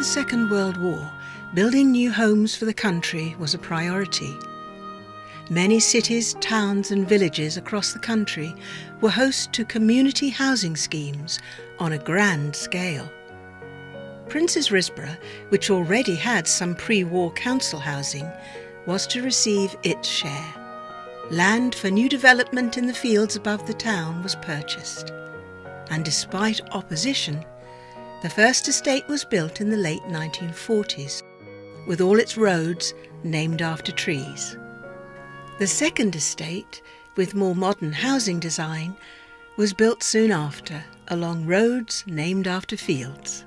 Second World War, building new homes for the country was a priority. Many cities, towns and villages across the country were host to community housing schemes on a grand scale. Prince's Risborough, which already had some pre-war council housing, was to receive its share. Land for new development in the fields above the town was purchased. And despite opposition, the first estate was built in the late 1940s, with all its roads named after trees. The second estate, with more modern housing design, was built soon after, along roads named after fields.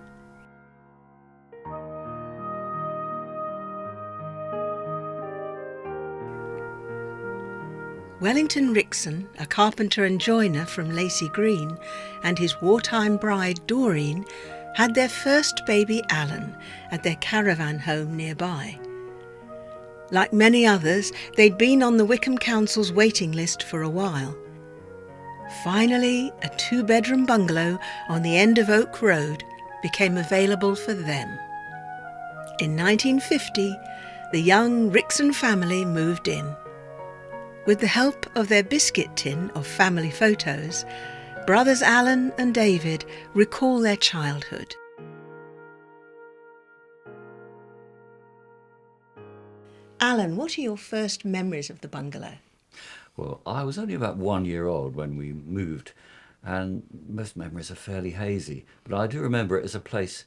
Wellington Rixon, a carpenter and joiner from Lacey Green, and his wartime bride Doreen had their first baby Alan at their caravan home nearby. Like many others, they'd been on the Wickham Council's waiting list for a while. Finally, a 2-bedroom bungalow on the end of Oak Road became available for them. In 1950, the young Rixon family moved in. With the help of their biscuit tin of family photos, brothers Alan and David recall their childhood. Alan, what are your first memories of the bungalow? Well, I was only about 1 year old when we moved, and most memories are fairly hazy. But I do remember it as a place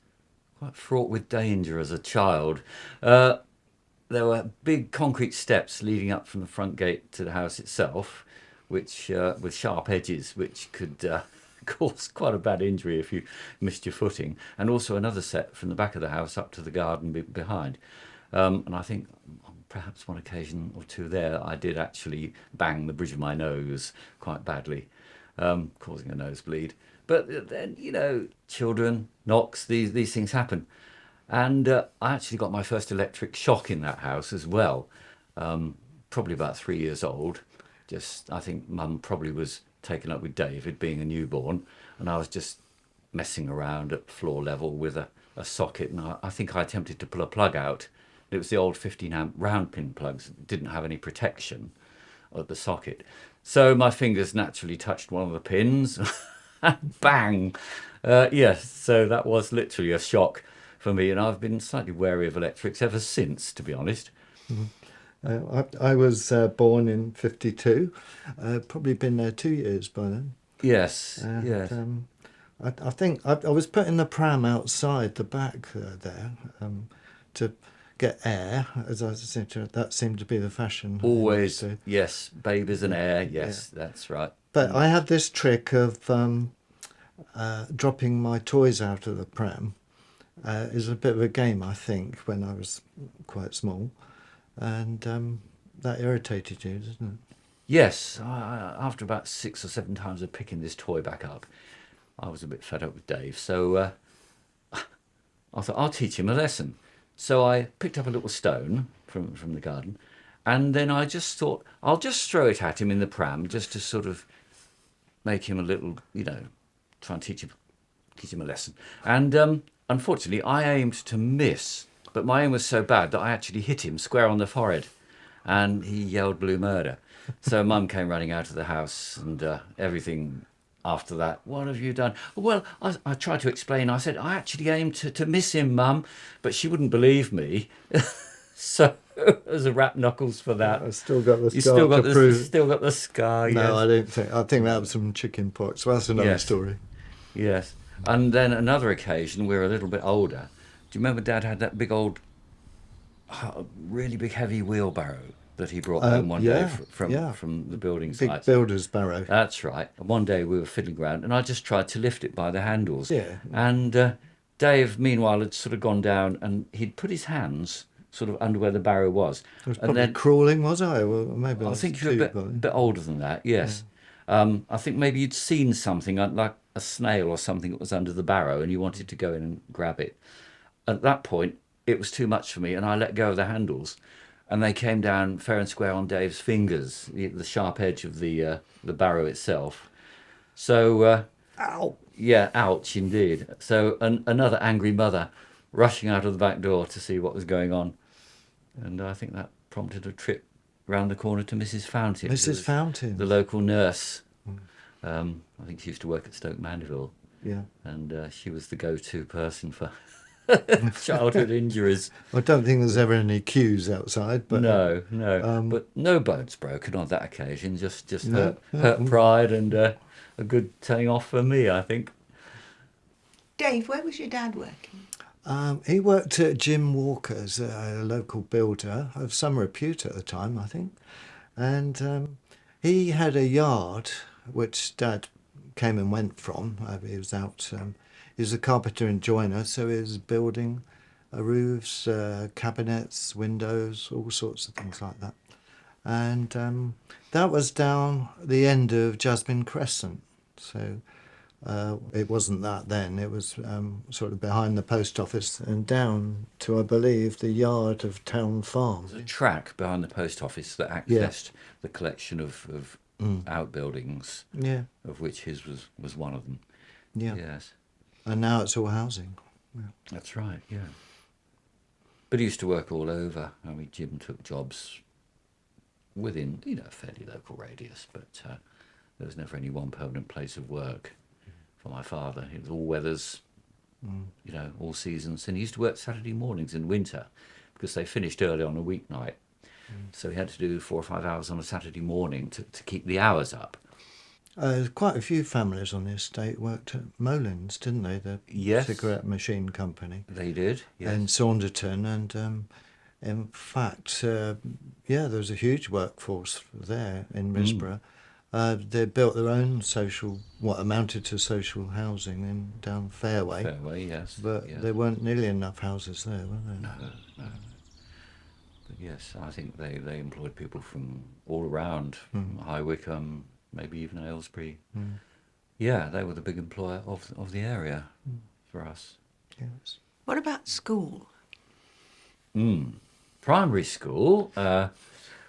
quite fraught with danger as a child. There were big concrete steps leading up from the front gate to the house itself, which with sharp edges, which could cause quite a bad injury if you missed your footing, and also another set from the back of the house up to the garden behind. And I think perhaps one occasion or two there, I did actually bang the bridge of my nose quite badly, causing a nosebleed. But then, you know, children, knocks, these things happen. And I actually got my first electric shock in that house as well, probably about 3 years old. I think Mum probably was taken up with David being a newborn, and I was just messing around at floor level with a socket, and I think I attempted to pull a plug out. It was the old 15 amp round pin plugs that didn't have any protection at the socket. So my fingers naturally touched one of the pins and bang. Yes, so that was literally a shock for me, and I've been slightly wary of electrics ever since, to be honest. I was born in 52, probably been there 2 years by then. Yes, yes. I think I was putting the pram outside the back there to get air, as I said, that seemed to be the fashion. Always, yes, babies and air, yes, yeah. That's right. But I had this trick of dropping my toys out of the pram. It was a bit of a game, I think, when I was quite small, and that irritated you, doesn't it? Yes, after about 6 or 7 times of picking this toy back up, I was a bit fed up with Dave, so I thought, I'll teach him a lesson. So I picked up a little stone from the garden, and then I just thought, I'll just throw it at him in the pram, just to sort of make him a little, you know, try and teach him a lesson. And unfortunately, I aimed to miss, but my aim was so bad that I actually hit him square on the forehead, and he yelled blue murder. So Mum came running out of the house, and everything after that. What have you done? Well, I tried to explain. I said, I actually aimed to miss him, Mum, but she wouldn't believe me. So there's a rap knuckles for that. I've still got the scar. Still got the scar, no, yes. I don't think. I think that was from chicken pox. Well, that's another story. Yes. And then another occasion, we were a little bit older. Do you remember Dad had that big old, really big heavy wheelbarrow that he brought home one day from the building site? Big builder's barrow. That's right. One day we were fiddling around, and I just tried to lift it by the handles. Yeah. And Dave, meanwhile, had sort of gone down, and he'd put his hands sort of under where the barrow was. It was probably crawling, was I? Well, maybe I think you were a bit older than that, yes. Yeah. I think maybe you'd seen something like a snail or something that was under the barrow, and you wanted to go in and grab it. At that point, it was too much for me, and I let go of the handles, and they came down fair and square on Dave's fingers, the sharp edge of the barrow itself. So, ow! Yeah, ouch indeed. So another angry mother rushing out of the back door to see what was going on. And I think that prompted a trip round the corner to Mrs. Fountain. Mrs. Fountain. The local nurse. I think she used to work at Stoke Mandeville. Yeah. And she was the go-to person for childhood injuries. I don't think there's ever any queues outside, but No. But no bones broken on that occasion. Just hurt pride and a good telling off for me, I think. Dave, where was your dad working? he worked at Jim Walker's, a local builder of some repute at the time, I think. And he had a yard which Dad came and went from. He was out. He was a carpenter and joiner, so he was building roofs, cabinets, windows, all sorts of things like that. And that was down the end of Jasmine Crescent. So it wasn't that then. It was sort of behind the post office and down to, I believe, the yard of Town Farm. There's a track behind the post office that accessed the collection of outbuildings, of which his was one of them. Yeah. Yes. And now it's all housing. Yeah. That's right, yeah. But he used to work all over. I mean, Jim took jobs within, a fairly local radius, but there was never any one permanent place of work for my father. It was all weathers, all seasons. And he used to work Saturday mornings in winter because they finished early on a weeknight. So he had to do 4 or 5 hours on a Saturday morning to keep the hours up. Quite a few families on the estate worked at Molins, didn't they? The cigarette machine company. They did, yes. In Saunderton, and in fact, there was a huge workforce there in Risborough. They built their own what amounted to social housing down Fairway. Fairway, yes. But yes. there weren't nearly enough houses there, were there? No. But yes, I think they employed people from all around, from High Wycombe, maybe even Aylesbury. Yeah, they were the big employer of the area for us. Yes. What about school? Primary school,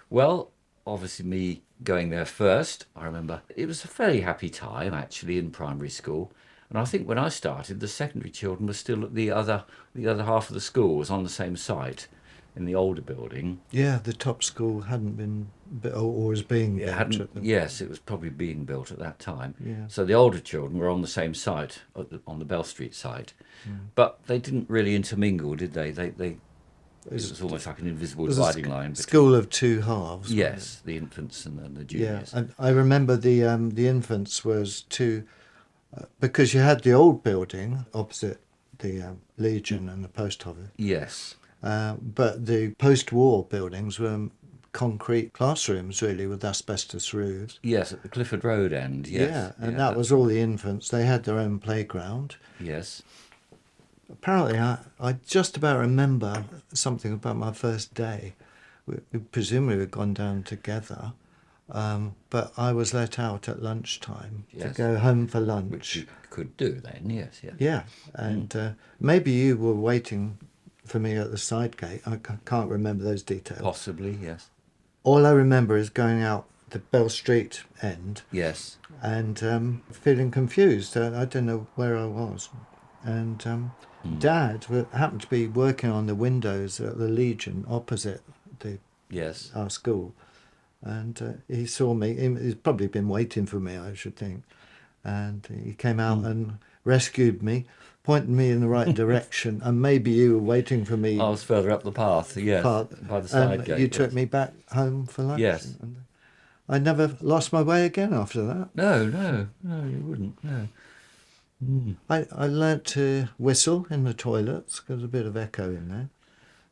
well, obviously me going there first, I remember it was a fairly happy time actually in primary school. And I think when I started, the secondary children were still at the other half of the school was on the same site in the older building. Yeah, the top school hadn't been built or was being built. Yes, it was probably being built at that time. Yeah. So the older children were on the same site, on the Bell Street site. But they didn't really intermingle, did they? It was almost like an invisible dividing line. School of two halves. Yes, the infants and the juniors. Yeah, and I remember the infants was two, because you had the old building opposite the Legion and the post office. Yes. But the post-war buildings were concrete classrooms, really, with asbestos roofs. Yes, at the Clifford Road end, yes. Yeah, and that was all the infants. They had their own playground. Yes. Apparently, I just about remember something about my first day. We presumably had gone down together, but I was let out at lunchtime to go home for lunch. Which you could do then, yes. Yeah, and maybe you were waiting for me at the side gate. I can't remember those details. Possibly, yes. All I remember is going out the Bell Street end. Yes. And feeling confused. I didn't know where I was. And Dad happened to be working on the windows at the Legion opposite our school. And he saw me. He's probably been waiting for me, I should think. And he came out and rescued me, pointed me in the right direction, and maybe you were waiting for me. I was further up the path, yes, by the side gate. You took me back home for lunch. Yes. And I never lost my way again after that. No, you wouldn't, no. I learnt to whistle in the toilets, because there's a bit of echo in there.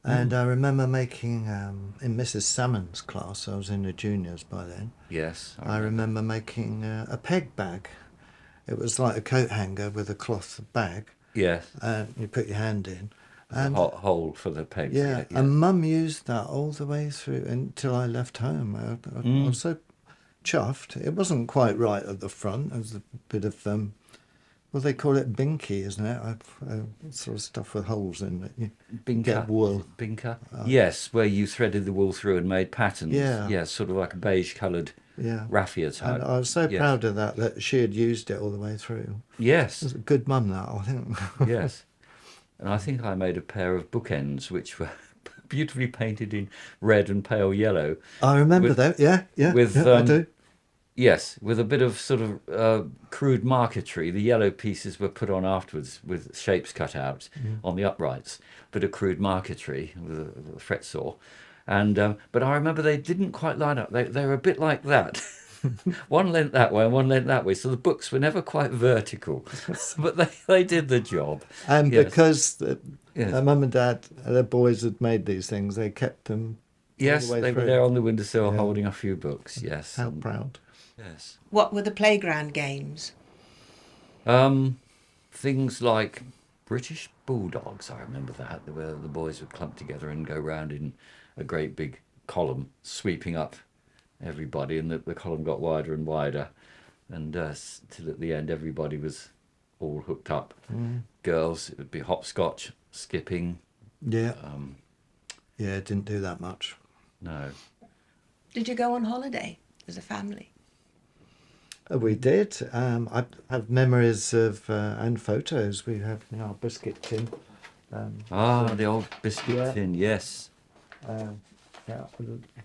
And I remember making, in Mrs. Salmon's class, I was in the juniors by then. Yes. I remember making a peg bag. It was like a coat hanger with a cloth bag. Yes. And you put your hand in. And a hole for the pegs. Yeah, and Mum used that all the way through until I left home. I was so chuffed. It wasn't quite right at the front. There was a bit of, well, they call it binky, isn't it? Sort of stuff with holes in it. You get wool. Binker? Yes, where you threaded the wool through and made patterns. Yeah. Yes, sort of like a beige-coloured raffia type. And I was so proud of that she had used it all the way through. Yes. It was a good mum, that, I think. Yes. And I think I made a pair of bookends which were beautifully painted in red and pale yellow. I remember With, that. Yeah, yeah, with yeah, I do. yes, with a bit of sort of crude marquetry. The yellow pieces were put on afterwards with shapes cut out on the uprights. Bit of crude marquetry with a fret saw. And but I remember they didn't quite line up. They were a bit like that. One leant that way and one leant that way. So the books were never quite vertical. But they did the job. And Yes. because Yes. Mum and Dad, their boys had made these things, they kept them all Yes, the way they through. were there on the windowsill Yeah. holding a few books. Yes. How proud. Yes. What were the playground games? Things like British Bulldogs, I remember that, where the boys would clump together and go round in a great big column, sweeping up everybody, and the column got wider and wider, and till at the end everybody was all hooked up. Girls, it would be hopscotch, skipping. Yeah. Yeah, didn't do that much. No. Did you go on holiday as a family? We did. I have memories of and photos. We have in our biscuit tin. The old biscuit Yeah. tin, yes. Yeah,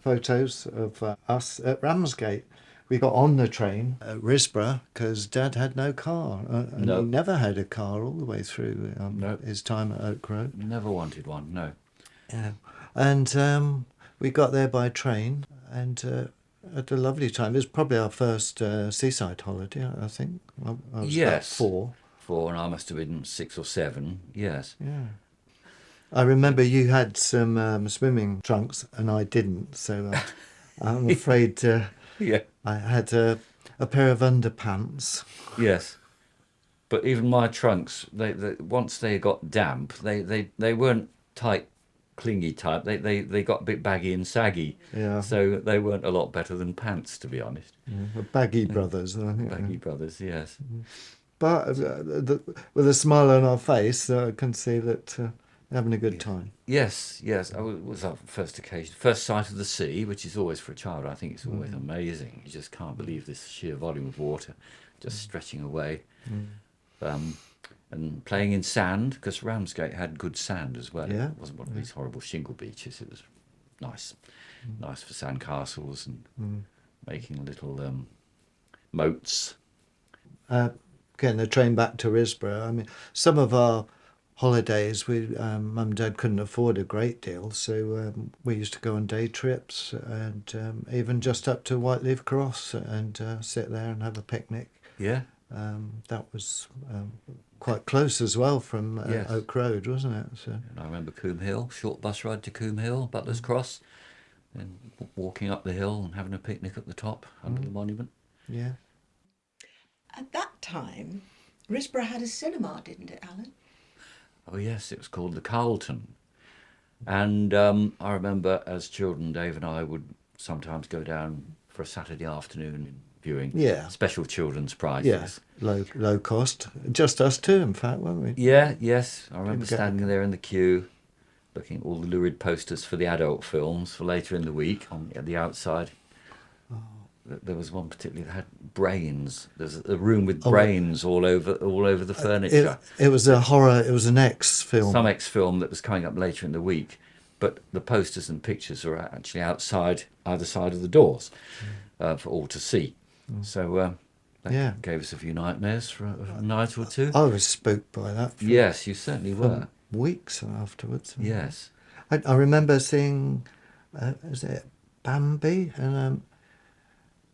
photos of us at Ramsgate. We got on the train at Risborough because Dad had no car. And No. he never had a car all the way through No. his time at Oak Road. Never wanted one, no. Yeah. And we got there by train and had a lovely time. It was probably our first seaside holiday, I think. I was about Yes. 4. 4, and I must have been 6 or 7, yes. Yeah. I remember you had some swimming trunks and I didn't, so I'm afraid Yeah. I had a pair of underpants. Yes. But even my trunks, they once they got damp, they weren't tight, clingy type. They got a bit baggy and saggy. Yeah. So they weren't a lot better than pants, to be honest. The Baggy Brothers, I think. Baggy Brothers, yes. But with a smile on our face, I can see that having a good time. Yes, yes. I was our first occasion, first sight of the sea, which is always for a child. I think it's always amazing. You just can't believe this sheer volume of water, just stretching away. And playing in sand, because Ramsgate had good sand as well. Yeah. It wasn't one of these horrible shingle beaches. It was nice, nice for sand castles and making little moats. Getting the train back to Risborough. I mean, some of our holidays, Mum and Dad couldn't afford a great deal, so we used to go on day trips and even just up to Whiteleaf Cross and sit there and have a picnic. Yeah, That was quite close as well from Yes. Oak Road, wasn't it? So. and I remember Coombe Hill, short bus ride to Coombe Hill, Butler's Cross, and walking up the hill and having a picnic at the top under the monument. Yeah. At that time, Risborough had a cinema, didn't it, Alan? Oh yes, it was called the Carlton. And I remember as children, Dave and I would sometimes go down for a Saturday afternoon viewing Yeah. special children's prizes. Yes, low cost. Just us two, in fact, weren't we? Yeah, yes. I remember Didn't get standing there in the queue, looking at all the lurid posters for the adult films for later in the week at the outside. There was one particularly that had brains. There's a room with brains all over the furniture. It was a horror. It was an X film. Some ex-film that was coming up later in the week, but the posters and pictures were actually outside either side of the doors for all to see. So that gave us a few nightmares for a night or two. I was spooked by that. For Yes, you certainly were. weeks afterwards. Yes. I remember seeing, is it Bambi?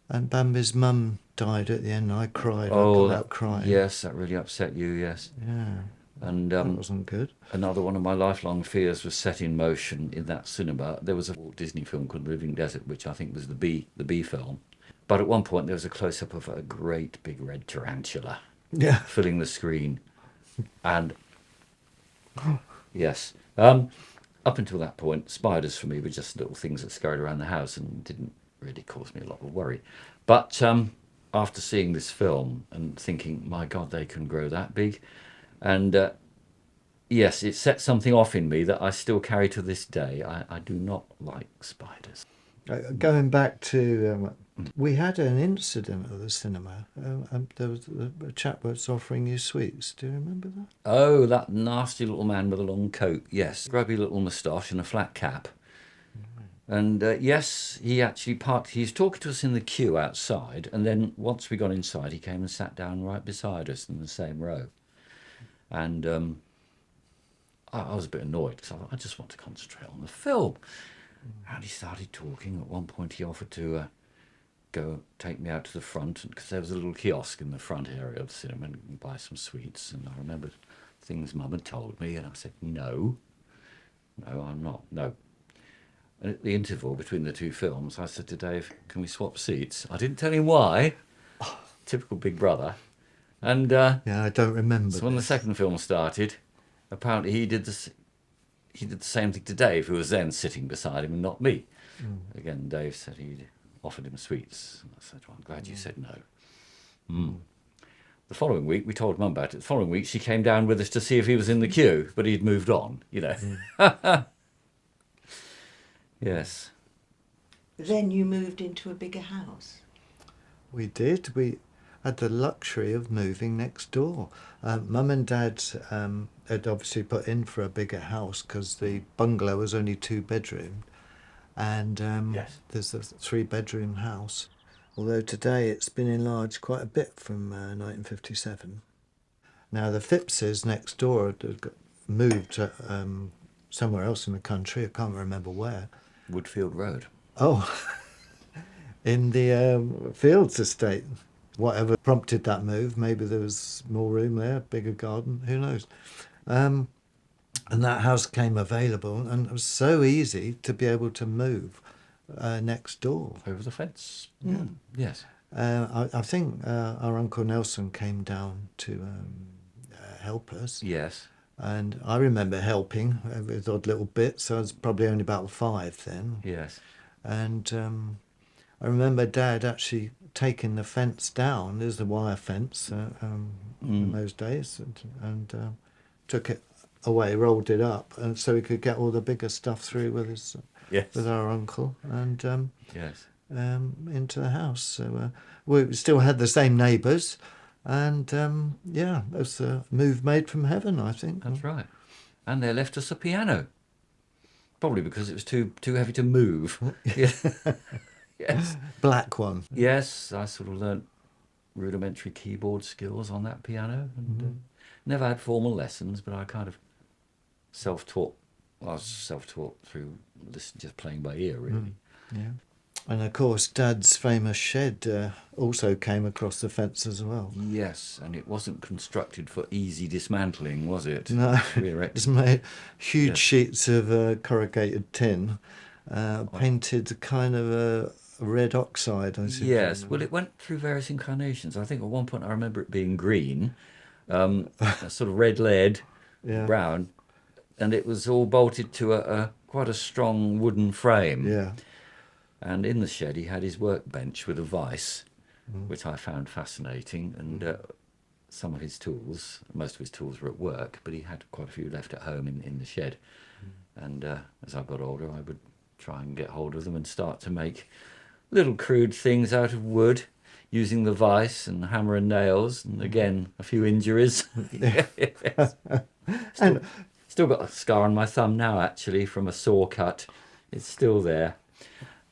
And Bambi's mum died at the end. I cried. I got out crying. Yes, that really upset you, yes. Yeah. And That wasn't good. another one of my lifelong fears was set in motion in that cinema. There was a Walt Disney film called The Living Desert, which I think was the B film. But at one point there was a close-up of a great big red tarantula Yeah. filling the screen. And, yes. Up until that point, spiders for me were just little things that scurried around the house and didn't really caused me a lot of worry. But after seeing this film and thinking, my God, they can grow that big. And yes, it set something off in me that I still carry to this day. I do not like spiders. Going back to We had an incident at the cinema. There was a chap was offering you sweets. Do you remember that? Oh, that nasty little man with a long coat. Yes, grubby little moustache and a flat cap. And yes, he actually parked. He was talking to us in the queue outside, and then once we got inside, he came and sat down right beside us in the same row. And I was a bit annoyed because I just want to concentrate on the film. And he started talking. At one point, he offered to go take me out to the front because there was a little kiosk in the front area of the cinema and buy some sweets. And I remembered things Mum had told me, and I said, no, I'm not, no. And at the interval between the two films, I said to Dave, can we swap seats? I didn't tell him why. Typical big brother. And Yeah, I don't remember. so when the second film started, apparently he did the same thing to Dave, who was then sitting beside him and not me. Again, Dave said he'd offered him sweets. And I said, well, I'm glad you said no. The following week, we told Mum about it. The following week, she came down with us to see if he was in the queue, but he'd moved on, you know. Yes. Then you moved into a bigger house. We did. We had the luxury of moving next door. Mum and Dad had obviously put in for a bigger house because the bungalow was only 2-bedroom, and Yes. there's a 3-bedroom house. Although today it's been enlarged quite a bit from 1957. Now the Phippses next door had got moved somewhere else in the country. I can't remember where. Woodfield Road. Oh, in the Fields estate. Whatever prompted that move, maybe there was more room there, bigger garden, who knows. And that house came available, and it was so easy to be able to move next door. Over the fence. Yeah. Yes. I think our Uncle Nelson came down to help us. Yes. And I remember helping with odd little bits. I was probably only about 5 then. Yes. And I remember Dad actually taking the fence down. There's the wire fence in those days, and took it away, rolled it up, and so he could get all the bigger stuff through with his Yes. with our uncle and Yes. into the house. So we still had the same neighbours, and yeah, it was a move made from heaven, I think. That's right. And they left us a piano. Probably because it was too heavy to move. Yeah. Yes. Black one. Yes, I sort of learnt rudimentary keyboard skills on that piano, and never had formal lessons, but I kind of self-taught. I was self-taught through just playing by ear, really. Yeah. And of course, Dad's famous shed also came across the fence as well. Yes, and it wasn't constructed for easy dismantling, was it? No, Re-erected. it's made huge Yes. sheets of corrugated tin, painted kind of a red oxide, I suppose. Yes, well, it went through various incarnations. I think at one point I remember it being green, a sort of red lead, Yeah. brown, and it was all bolted to a quite a strong wooden frame. Yeah. And in the shed he had his workbench with a vice, which I found fascinating, and some of his tools, most of his tools were at work, but he had quite a few left at home in the shed. And as I got older, I would try and get hold of them and start to make little crude things out of wood, using the vice and hammer and nails, and again, a few injuries. Yes. Still got a scar on my thumb now, actually, from a saw cut. It's still there.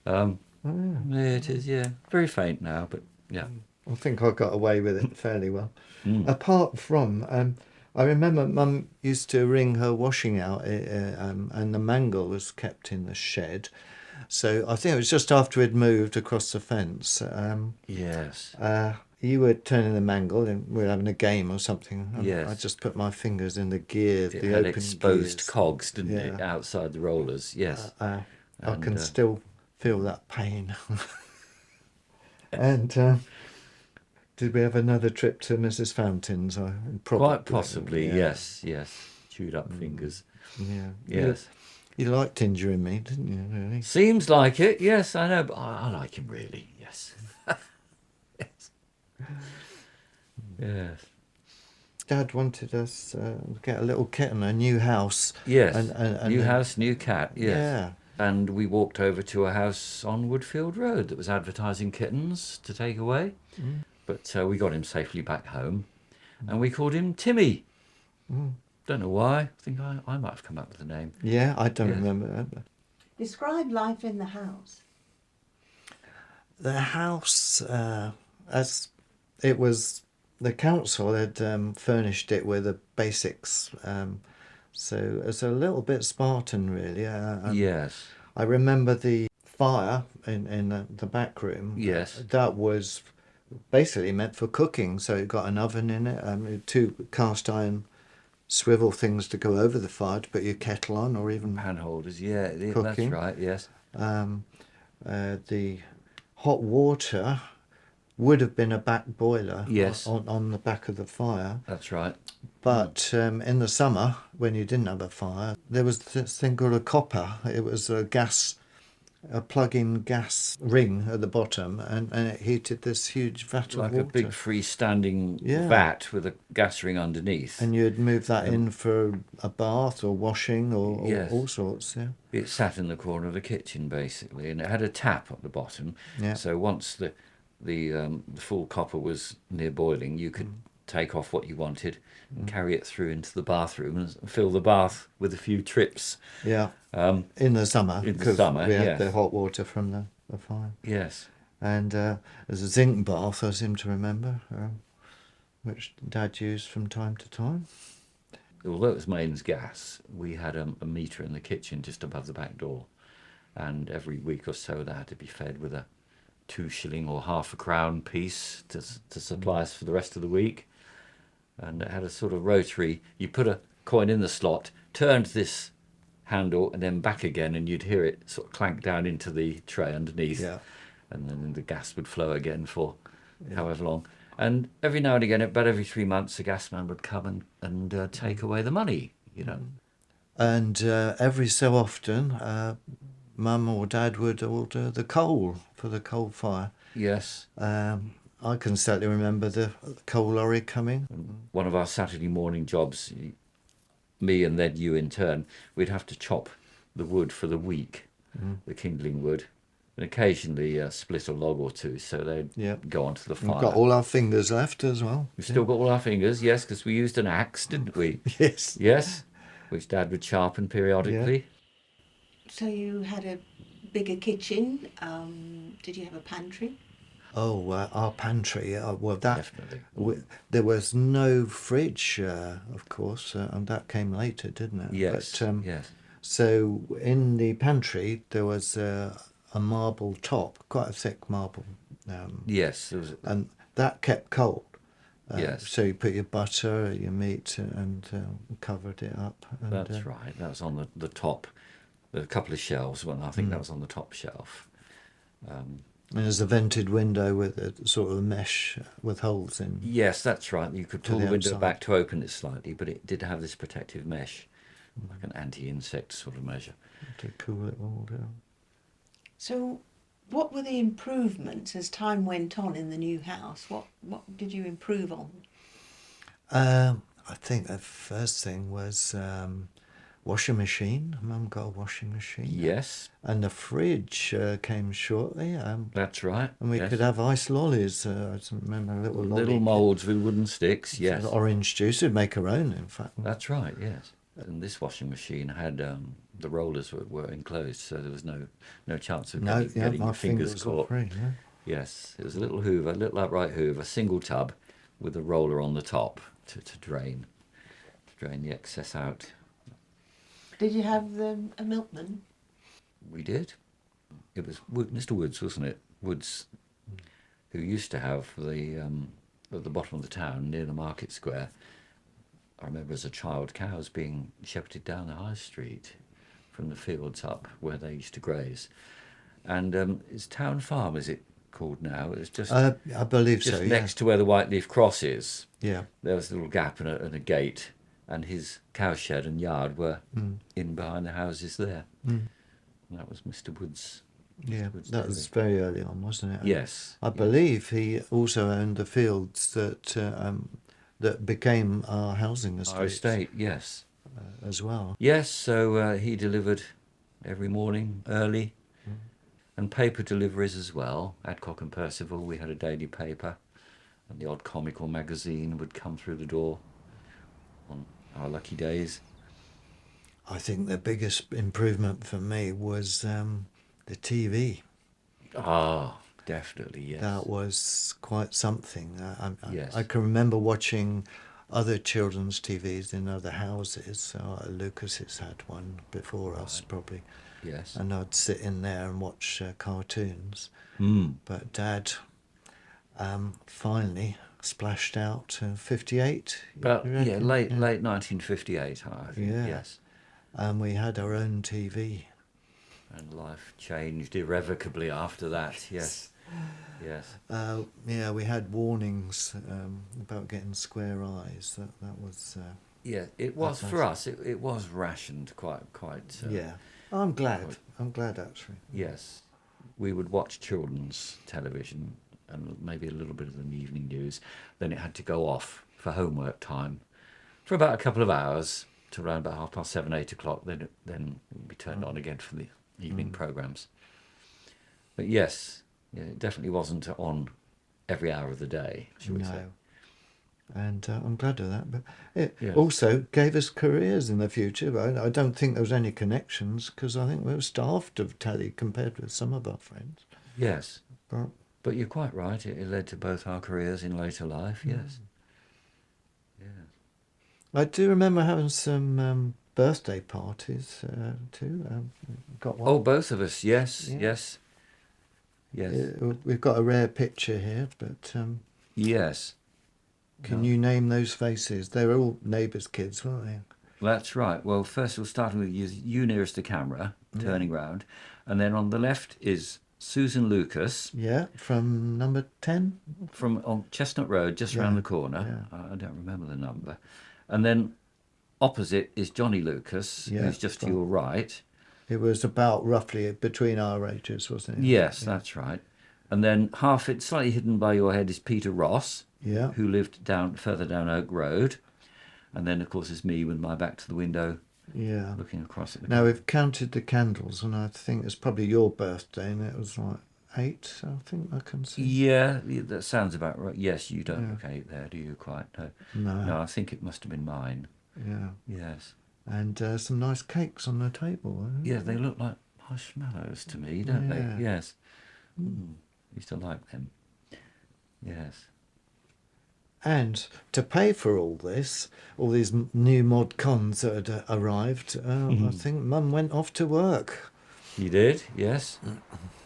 Yeah, it is, yeah. Very faint now, but yeah. I think I got away with it fairly well. Apart from, I remember Mum used to wring her washing out, and the mangle was kept in the shed. So I think it was just after we'd moved across the fence. Yes. You were turning the mangle and we were having a game or something. Yes. I just put my fingers in the gear, It the had open exposed gears. cogs, didn't it, Yeah. outside the rollers? Yes. I And, can still feel that pain. And did we have another trip to Mrs. Fountain's? Quite possibly, yeah. yes. Chewed up fingers. Yeah. Yes. You liked injuring me, didn't you, really? Seems like it, yes, I know, but I like him really, yes. Yes. Yes. Dad wanted us to get a little kitten, a new house. Yes. And New then- house, new cat, yes. Yeah. and we walked over to a house on Woodfield Road that was advertising kittens to take away. But we got him safely back home, and we called him Timmy. Don't know why. I think I might have come up with the name. Yeah, I don't Yes. remember that. Describe life in the house. The house, as it was, the council had furnished it with the basics, so it's a little bit Spartan, really. Yes. I remember the fire in the back room. Yes. That was basically meant for cooking, so it got an oven in it, 2 cast iron swivel things to go over the fire to put your kettle on, or even Hand holders, yeah, that's Cooking. right, yes. the hot water would have been a back boiler Yes. on the back of the fire. That's right. But in the summer, when you didn't have a fire, there was this thing called a copper. It was a plug-in gas ring at the bottom, and it heated this huge vat Like of water. a big freestanding Yeah. vat with a gas ring underneath. And you'd move that in for a bath or washing or Yes. all sorts, yeah. It sat in the corner of the kitchen, basically, and it had a tap at the bottom. Yeah. So once the full copper was near boiling, you could take off what you wanted and carry it through into the bathroom and fill the bath with a few trips. Yeah, Um, in the summer. in the because summer, we had yes. the hot water from the fire. yes. And there's a zinc bath, I seem to remember, which Dad used from time to time. Although it was mains gas, we had a meter in the kitchen just above the back door, and every week or so that had to be fed with a 2 shilling or half a crown piece to supply us for the rest of the week. And it had a sort of rotary. You put a coin in the slot, turned this handle, and then back again, and you'd hear it sort of clank down into the tray underneath. Yeah. And then the gas would flow again for however long. And every now and again, about every 3 months, the gas man would come and take away the money, you know. And every so often, Mum or Dad would order the coal for the coal fire. Yes. I can certainly remember the coal lorry coming. One of our Saturday morning jobs, me and then you in turn, we'd have to chop the wood for the week, the kindling wood, and occasionally split a log or two, so they'd Yeah. go onto the fire. We've got all our fingers left as well. We've still got all our fingers, yes, because we used an axe, didn't we? Yes. Yes, which Dad would sharpen periodically. So you had a bigger kitchen. Did you have a pantry? Oh, our pantry. Well, that Definitely. there was no fridge, of course, and that came later, didn't it? Yes, But, yes. So in the pantry there was a marble top, quite a thick marble, Yes, there was, and that kept cold. Yes. So you put your butter, your meat, and covered it up. And, that's right. That was on the top. There were a couple of shelves. Well, I think that was on the top shelf. And there's a vented window with a sort of mesh with holes in. Yes, that's right. You could To pull the the window outside. back to open it slightly, but it did have this protective mesh, like an anti-insect sort of measure. To cool it all down. So what were the improvements as time went on in the new house? What did you improve on? I think the first thing was washing machine. Mum got a washing machine. Yes, And the fridge came shortly. that's right. And we yes. could have ice lollies. I just remember a little lolly. little moulds with wooden sticks. Yes, Orange juice. We'd make our own, in fact. that's right. Yes, and this washing machine had the rollers were enclosed, so there was no chance of getting my your fingers were caught. free. Yeah. Yes, it was a little Hoover, a little upright Hoover, single tub with a roller on the top to drain the excess out. Did you have a milkman? We did. It was Mr. Woods, wasn't it? Woods, who used to have at the bottom of the town near the market square. I remember as a child cows being shepherded down the high street from the fields up where they used to graze. And it's Town Farm, is it called now? It's just I believe just so. next to where the White Leaf Cross is. Yeah. There was a little gap and a gate, and his cowshed and yard were in behind the houses there. And that was Mr. Woods. Yeah. Mr. Woods' That was dairy. very early on, wasn't it? Yes. I believe he also owned the fields that became our housing estate. Our estate, yes. As well. Yes, so he delivered every morning early, and paper deliveries as well. Adcock and Percival, we had a daily paper, and the odd comical magazine would come through the door on our lucky days. I think the biggest improvement for me was the TV. Ah, definitely, yes. That was quite something. Yes. I can remember watching other children's TVs in other houses. So Lucas's had one before us, probably. Yes. And I'd sit in there and watch cartoons. Mm. But Dad finally splashed out 58. But you yeah, reckon? late 1958, I think. Yeah. Yes. And we had our own TV. And life changed irrevocably after that. Yes. Yes. Yeah, we had warnings about getting square eyes. That was. Yeah, it was for us. It was rationed quite. Yeah, I'm glad. I'm glad actually. Yes, we would watch children's television and maybe a little bit of the evening news. Then it had to go off for homework time for about a couple of hours to around about 7:30, 8:00. Then it would be turned on again for the evening programmes. But yes, yeah, it definitely wasn't on every hour of the day, should we say? And I'm glad of that. But it Yes. also gave us careers in the future. But I don't think there was any connections because I think we were starved of telly compared with some of our friends. Yes. But But you're quite right. It led to both our careers in later life. Yes. Yeah. I do remember having some birthday parties too. Got one. Oh, both of us. Yes. Yeah. Yes. Yes. We've got a rare picture here, but Yes. can you name those faces? They were all neighbours' kids, weren't they? That's right. Well, first we'll start with you nearest the camera, turning round, and then on the left is Susan Lucas Yeah, from number 10. from on Chestnut Road, just round the corner. I don't remember the number, and then opposite is Johnny Lucas, who's just to your right. It was about roughly between our ages, wasn't it? Yes, that's right. And then slightly hidden by your head is Peter Ross, Yeah. who lived further down Oak Road. And then, of course, is me with my back to the window, Yeah. looking across at the Now we've counted the candles, and I think it's probably your birthday, and it was like 8. I think I can see. Yeah, that sounds about right. Yes, you don't look 8 there, do you? Quite? No. No. I think it must have been mine. Yeah. Yes. And some nice cakes on the table. Yeah, they look like marshmallows to me, don't Yeah. they? Yes. Used to like them. Yes. And to pay for all these new mod cons that had arrived, I think Mum went off to work. You did? Yes.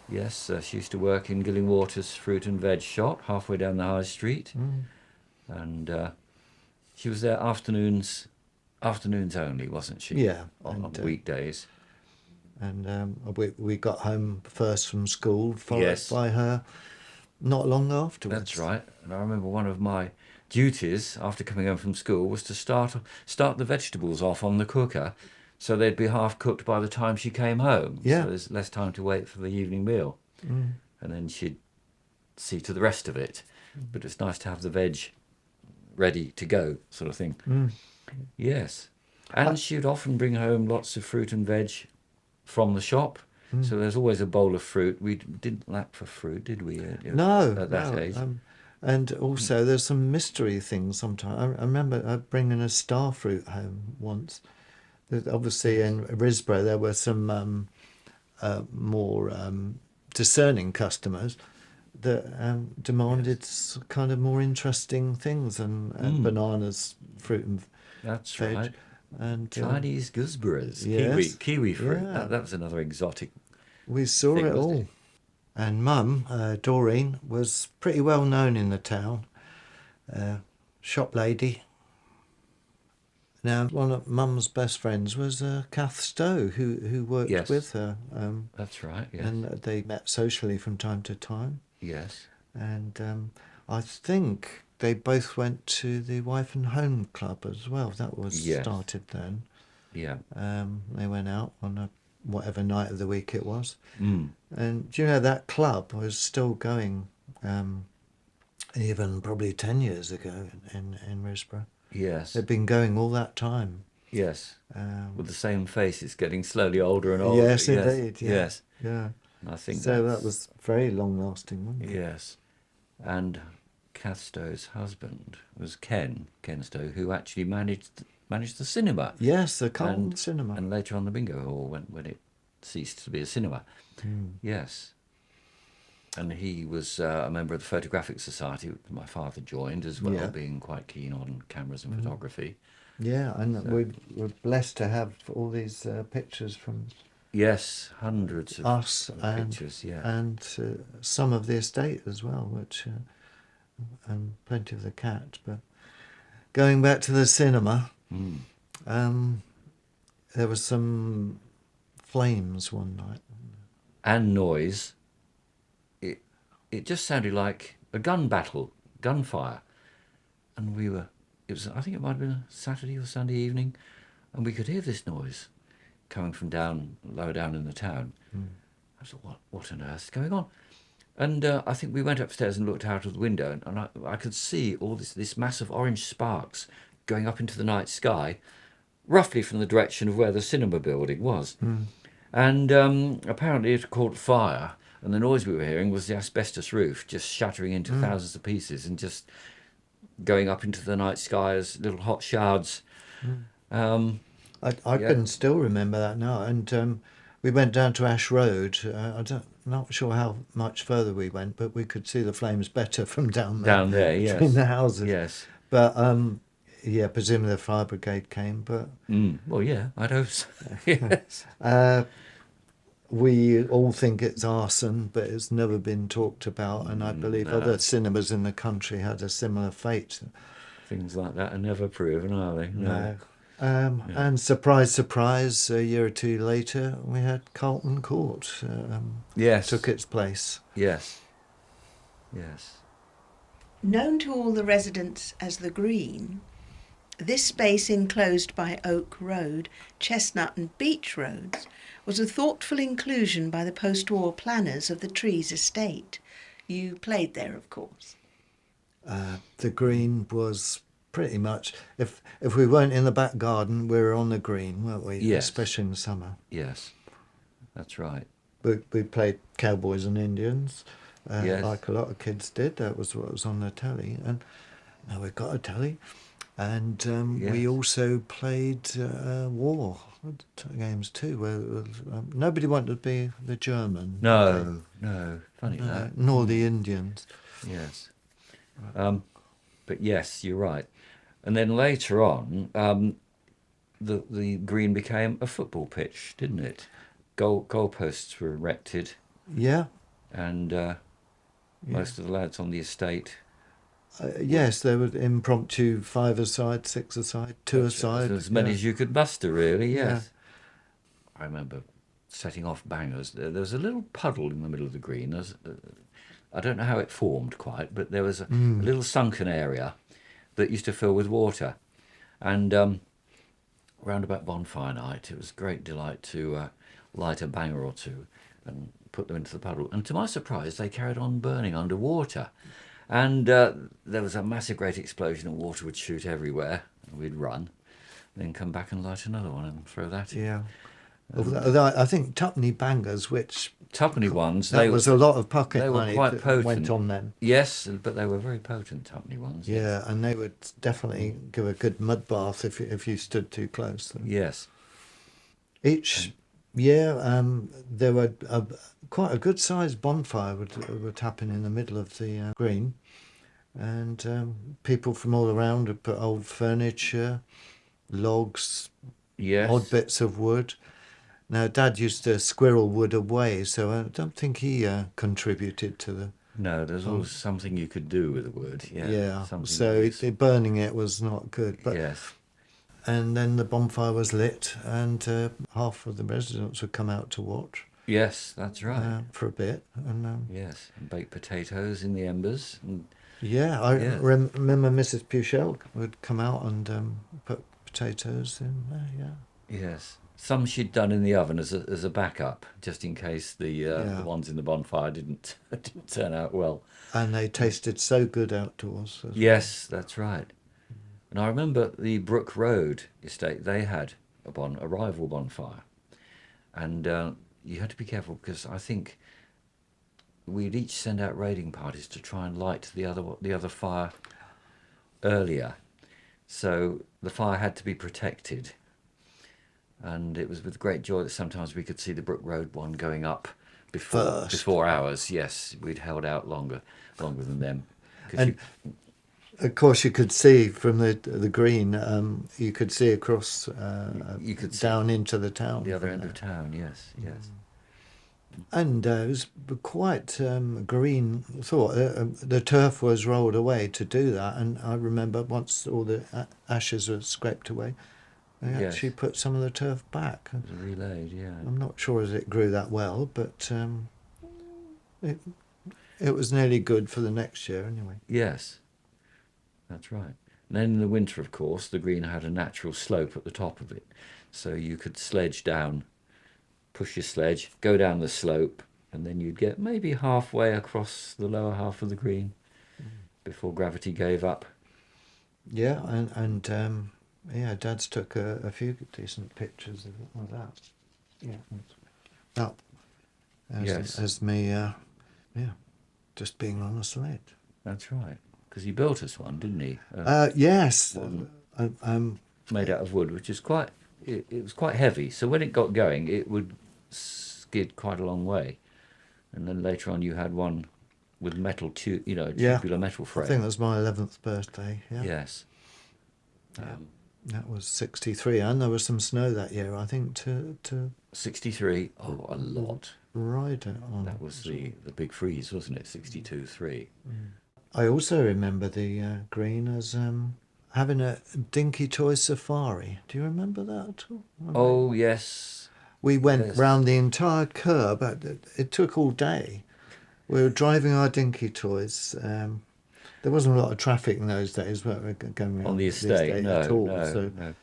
Yes, she used to work in Gillingwater's fruit and veg shop halfway down the high street. And she was there afternoons only, wasn't she? Yeah, On and, weekdays. And we got home first from school, followed Yes. by her not long afterwards. That's right. And I remember one of my duties after coming home from school was to start the vegetables off on the cooker so they'd be half cooked by the time she came home. Yeah. So there's less time to wait for the evening meal. And then she'd see to the rest of it. But it's nice to have the veg ready to go, sort of thing. Yes. And she'd often bring home lots of fruit and veg from the shop. So there's always a bowl of fruit. We didn't lack for fruit, did we? No, At that age. And also, there's some mystery things sometimes. I remember bringing a star fruit home once. Obviously, in Risborough, there were some more discerning customers that demanded kind of more interesting things, and bananas, fruit and That's veg. right. And Chinese gooseberries, yes. kiwi fruit. Yeah. That was another exotic. we saw thing, it wasn't all. it? And Mum, Doreen, was pretty well known in the town. Shop lady. Now, one of Mum's best friends was Kath Stowe, who worked Yes. with her. That's right. Yes. And they met socially from time to time. Yes. And I think they both went to the Wife and Home Club as well. That was Yes. started then. Yeah. They went out on whatever night of the week it was. Mm. And do you know that club was still going even probably 10 years ago in Risborough. Yes. They'd been going all that time. Yes. With the same face, it's getting slowly older and older. Yes, indeed. Yeah. Yes. Yeah. And I think So that's, that was very long lasting, wasn't it? yes. And Kath Stowe's husband was Ken Stowe, who actually managed the cinema. Yes, the Carlton and, Cinema. And later on the Bingo Hall when it ceased to be a cinema. Yes. And he was a member of the Photographic Society that my father joined as well, Yeah. being quite keen on cameras and photography. Yeah, and So- we're blessed to have all these pictures from Yes, hundreds of us pictures, yeah. and some of the estate as well, which and plenty of the cat. But going back to the cinema, there was some flames one night. And noise. It just sounded like a gun battle, gunfire. And I think it might have been a Saturday or Sunday evening, and we could hear this noise coming from lower down in the town. I thought, what on earth is going on? And I think we went upstairs and looked out of the window, and I could see all this mass of orange sparks going up into the night sky, roughly from the direction of where the cinema building was. And apparently it caught fire, and the noise we were hearing was the asbestos roof just shattering into thousands of pieces and just going up into the night sky as little hot shards. I can still remember that now. And we went down to Ash Road. Not sure how much further we went, but we could see the flames better from down there. Down there, yes. Between the houses. Yes. But yeah, presumably the fire brigade came. But Well, yeah, I'd hope so. Yes. we all think it's arson, but it's never been talked about. And I believe no. other cinemas in the country had a similar fate. Things like that are never proven, are they? No. And surprise, surprise, a year or two later, we had Carlton Court. Yes. Took its place. Yes. Yes. Known to all the residents as the Green, this space enclosed by Oak Road, Chestnut and Beach Roads was a thoughtful inclusion by the post-war planners of the Trees estate. You played there, of course. The green was pretty much, if we weren't in the back garden, we were on the green, weren't we? Yes. Especially in the summer. Yes. That's right. We played Cowboys and Indians, Yes. like a lot of kids did. That was what was on the telly. And now we've got a telly. And we Yes. also played war games too, where nobody wanted to be the German. No. Funny No, that. nor the Indians. Yes. But yes, you're right. And then later on, the green became a football pitch, didn't it? Goalposts were erected, Yeah. and most of the lads on the estate. Yes, there were impromptu 5-a-side, 6-a-side, 2-a-side. As many yeah. as you could muster, really, yes. Yeah. I remember setting off bangers. There was a little puddle in the middle of the green. I don't know how it formed quite, but there was a little sunken area that used to fill with water. And round about bonfire night, it was a great delight to light a banger or two and put them into the puddle. And to my surprise, they carried on burning underwater. And there was a massive great explosion and water would shoot everywhere. And we'd run, then come back and light another one and throw that in. Yeah. Although I think Tuppenny Bangers, which Tuppenny ones, that was a lot of pocket they were money quite that potent. went on then. Yes, but they were very potent Tuppenny ones. Yeah, and they would definitely give a good mud bath if you stood too close. Yes. Each year, there were quite a good sized bonfire would happen in the middle of the green, and people from all around would put old furniture, logs, Yes. odd bits of wood. Now, Dad used to squirrel wood away, so I don't think he contributed to the... No, there's always something you could do with the wood. Yeah. something so useful. burning it was not good. But Yes. And then the bonfire was lit, and half of the residents would come out to watch. Yes, that's right. For a bit. And Yes, and baked potatoes in the embers. And yeah, I Yes. remember Mrs. Puchel would come out and put potatoes in there, yeah. yes, some she'd done in the oven as a backup, just in case the ones in the bonfire didn't turn out well. And they tasted so good outdoors. Yes, that's right. And I remember the Brook Road estate, they had a rival bonfire. And you had to be careful because I think we'd each send out raiding parties to try and light the other fire earlier. So the fire had to be protected. And it was with great joy that sometimes we could see the Brook Road one going up before ours. Yes, we'd held out longer than them. And of course, you could see from the green. You could see across. You could down into the town. The other end of town. Yes, yes. And it was quite green thought. The turf was rolled away to do that, and I remember once all the ashes were scraped away, they actually put some of the turf back. It was relayed, yeah. I'm not sure as it grew that well, but it was nearly good for the next year anyway. Yes, that's right. And then in the winter, of course, the green had a natural slope at the top of it, so you could sledge down. Push your sledge, go down the slope, and then you'd get maybe halfway across the lower half of the green before gravity gave up. Yeah, and Dad's took a few decent pictures of that. Yeah. As me, just being on a sled. That's right, because he built us one, didn't he? Yes. Made out of wood, which is quite. It was quite heavy, so when it got going, it would skid quite a long way. And then later on, you had one with metal tubular metal frame. I think that was my 11th birthday. Yeah. Yes. That was 63, and there was some snow that year. I think to 63. Oh, a lot. Ride it on. That was the big freeze, wasn't it? 62-3. I also remember the green as having a dinky toy safari. Do you remember that at all? Oh, yes. We went round the entire curb. It took all day. We were driving our dinky toys. There wasn't a lot of traffic in those days, weren't we, going around on the estate? at all. No.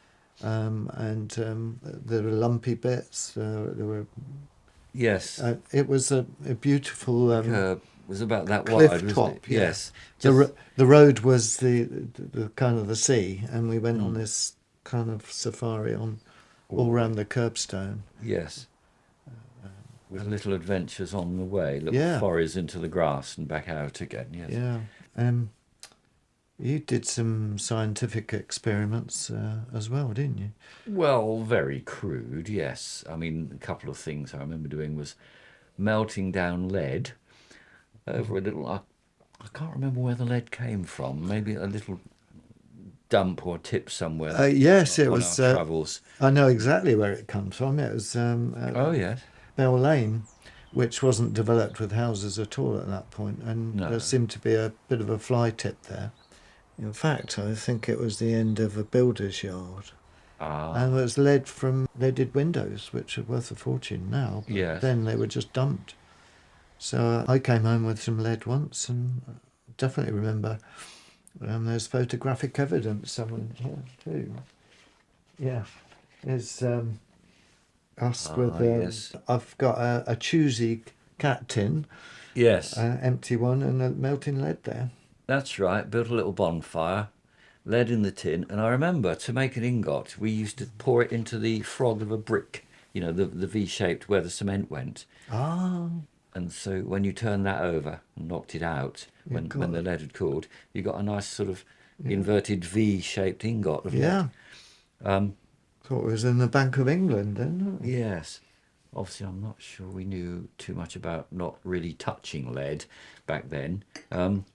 And there were lumpy bits. There were. Yes. It was a beautiful. Curb was about that cliff wide, top. wasn't it? Yeah. Yes. The road was the kind of the sea, and we went on this kind of safari all around the curbstone. Yes. With little adventures on the way, little forays into the grass and back out again. Yes. Yeah. You did some scientific experiments as well, didn't you? Well, very crude, yes. I mean, a couple of things I remember doing was melting down lead over a little. I can't remember where the lead came from. Maybe a little dump or tip somewhere. Yes, it on was. Our travels. I know exactly where it comes from. It was. Oh yes. Bell Lane, which wasn't developed with houses at all at that point, and there seemed to be a bit of a fly tip there. In fact, I think it was the end of a builder's yard. And it was leaded windows, which are worth a fortune now. But then they were just dumped. So I came home with some lead once, and definitely remember there's photographic evidence somewhere here too. Yeah, there's us with. Yes. I've got a choosy cat tin. Yes. Empty one and a melting lead there. That's right. Built a little bonfire, lead in the tin, and I remember to make an ingot, we used to pour it into the frog of a brick. The V-shaped where the cement went. And so when you turned that over and knocked it out, when the lead had cooled, you got a nice sort of inverted V-shaped ingot of lead. Thought it was in the Bank of England, didn't it? Yes. Obviously, I'm not sure we knew too much about not really touching lead back then. And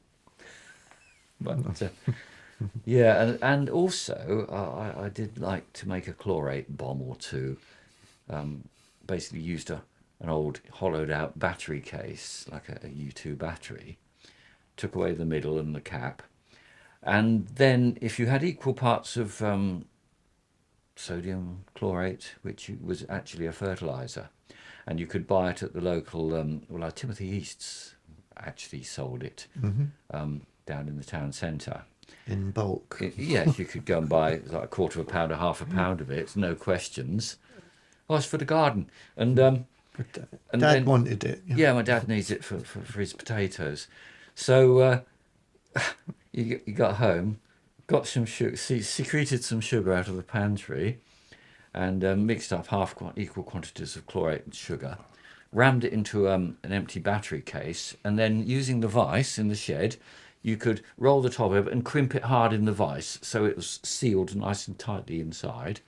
also I did like to make a chlorate bomb or two. Basically used an old hollowed out battery case, like a U2 battery, took away the middle and the cap, and then if you had equal parts of sodium chlorate, which was actually a fertilizer, and you could buy it at the local Timothy East's actually sold it down in the town centre in bulk. Yes, you could go and buy like a quarter of a pound or half a pound of it, no questions. Oh, it's for the garden. And Dad wanted it. Yeah, my dad needs it for his potatoes. So you got home, got some sugar, secreted some sugar out of the pantry, and mixed up equal quantities of chlorate and sugar, rammed it into an empty battery case, and then using the vice in the shed, you could roll the top of it and crimp it hard in the vice so it was sealed nice and tightly inside.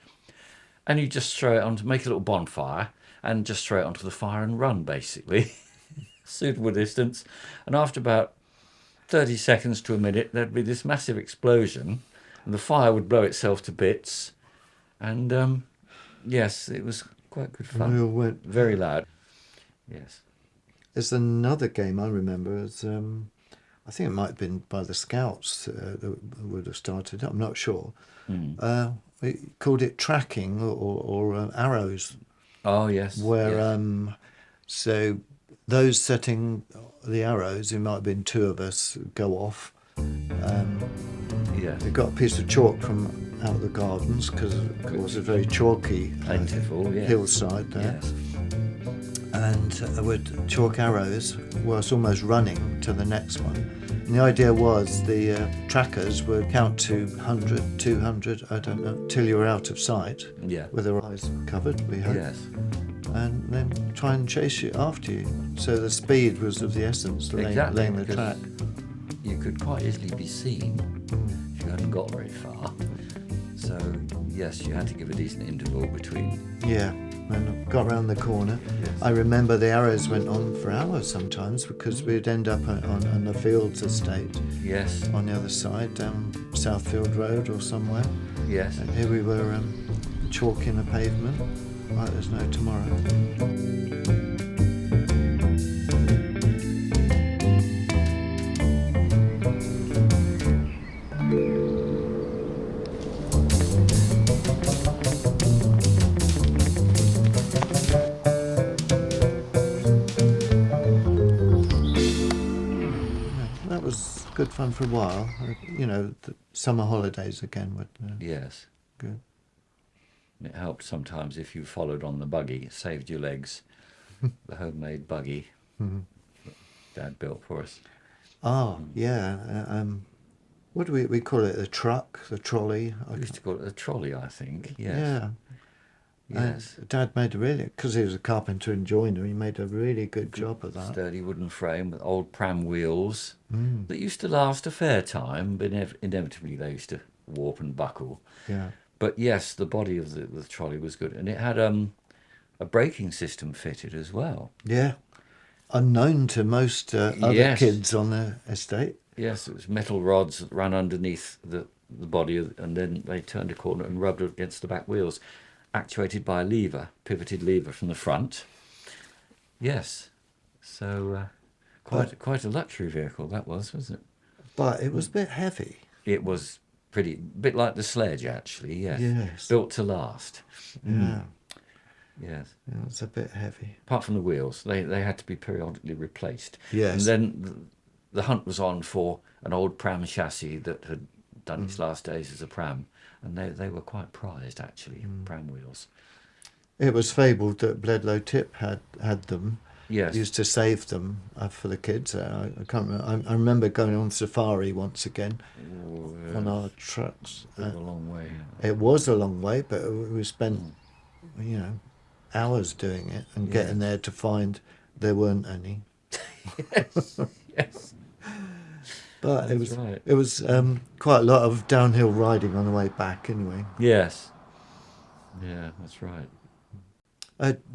And you just throw it on to make a little bonfire and just throw it onto the fire and run, basically. Suitable distance. And after about 30 seconds to a minute, there'd be this massive explosion and the fire would blow itself to bits. And yes, it was quite good fun. We all went. Very loud. Yes. There's another game I remember. I think it might have been by the Scouts that would have started it. I'm not sure. We called it tracking or arrows. Oh, yes. Where yes. So those setting the arrows, it might have been two of us, go off. Yes. We got a piece of chalk from out of the gardens because it was a very chalky, plentiful hillside there. Yes. And with chalk arrows was almost running to the next one. And the idea was the trackers would count to 100, 200, I don't know, till you were out of sight. Yeah. With their eyes covered, we hope. Yes. And then try and chase you after you. So the speed was of the essence, Exactly, laying the track. You could quite easily be seen if you hadn't got very far. So, yes, you had to give a decent interval between. Yeah. And got round the corner. Yes. I remember the arrows went on for hours sometimes because we'd end up on the Fields estate. Yes. On the other side, down Southfield Road or somewhere. Yes. And here we were chalking the pavement like there's no tomorrow. Good fun for a while. The summer holidays again would. Yes. Good. It helped sometimes if you followed on the buggy. It saved your legs. The homemade buggy that Dad built for us. Oh, yeah. What do we call it? The truck, the trolley? We used to call it a trolley, I think. Yes. Yeah. Yes. Dad made because he was a carpenter and joiner, he made a really good job of that. Sturdy wooden frame with old pram wheels that used to last a fair time, but inevitably they used to warp and buckle. Yeah. But yes, the body of the trolley was good, and it had a braking system fitted as well. Yeah. Unknown to most other kids on the estate. Yes, it was metal rods that ran underneath the body, and then they turned a corner and rubbed it against the back wheels, actuated by a pivoted lever from the front. Yes, so quite a luxury vehicle that wasn't it? But it was a bit heavy. It was bit like the sledge, actually. Yes. Built to last. Yeah. Yes. Yeah, it's a bit heavy. Apart from the wheels, they had to be periodically replaced. Yes. And then the hunt was on for an old pram chassis that had done its last days as a pram. And they were quite prized, actually, pram wheels. It was fabled that Bledlow Tip had them. Yes. Used to save them for the kids. I can't remember. I remember going on safari once again on our trucks. It was a long way. It was a long way, but we spent, hours doing it and getting there to find there weren't any. Yes. Yes. But That's right. it was quite a lot of downhill riding on the way back anyway. Yes. Yeah, that's right.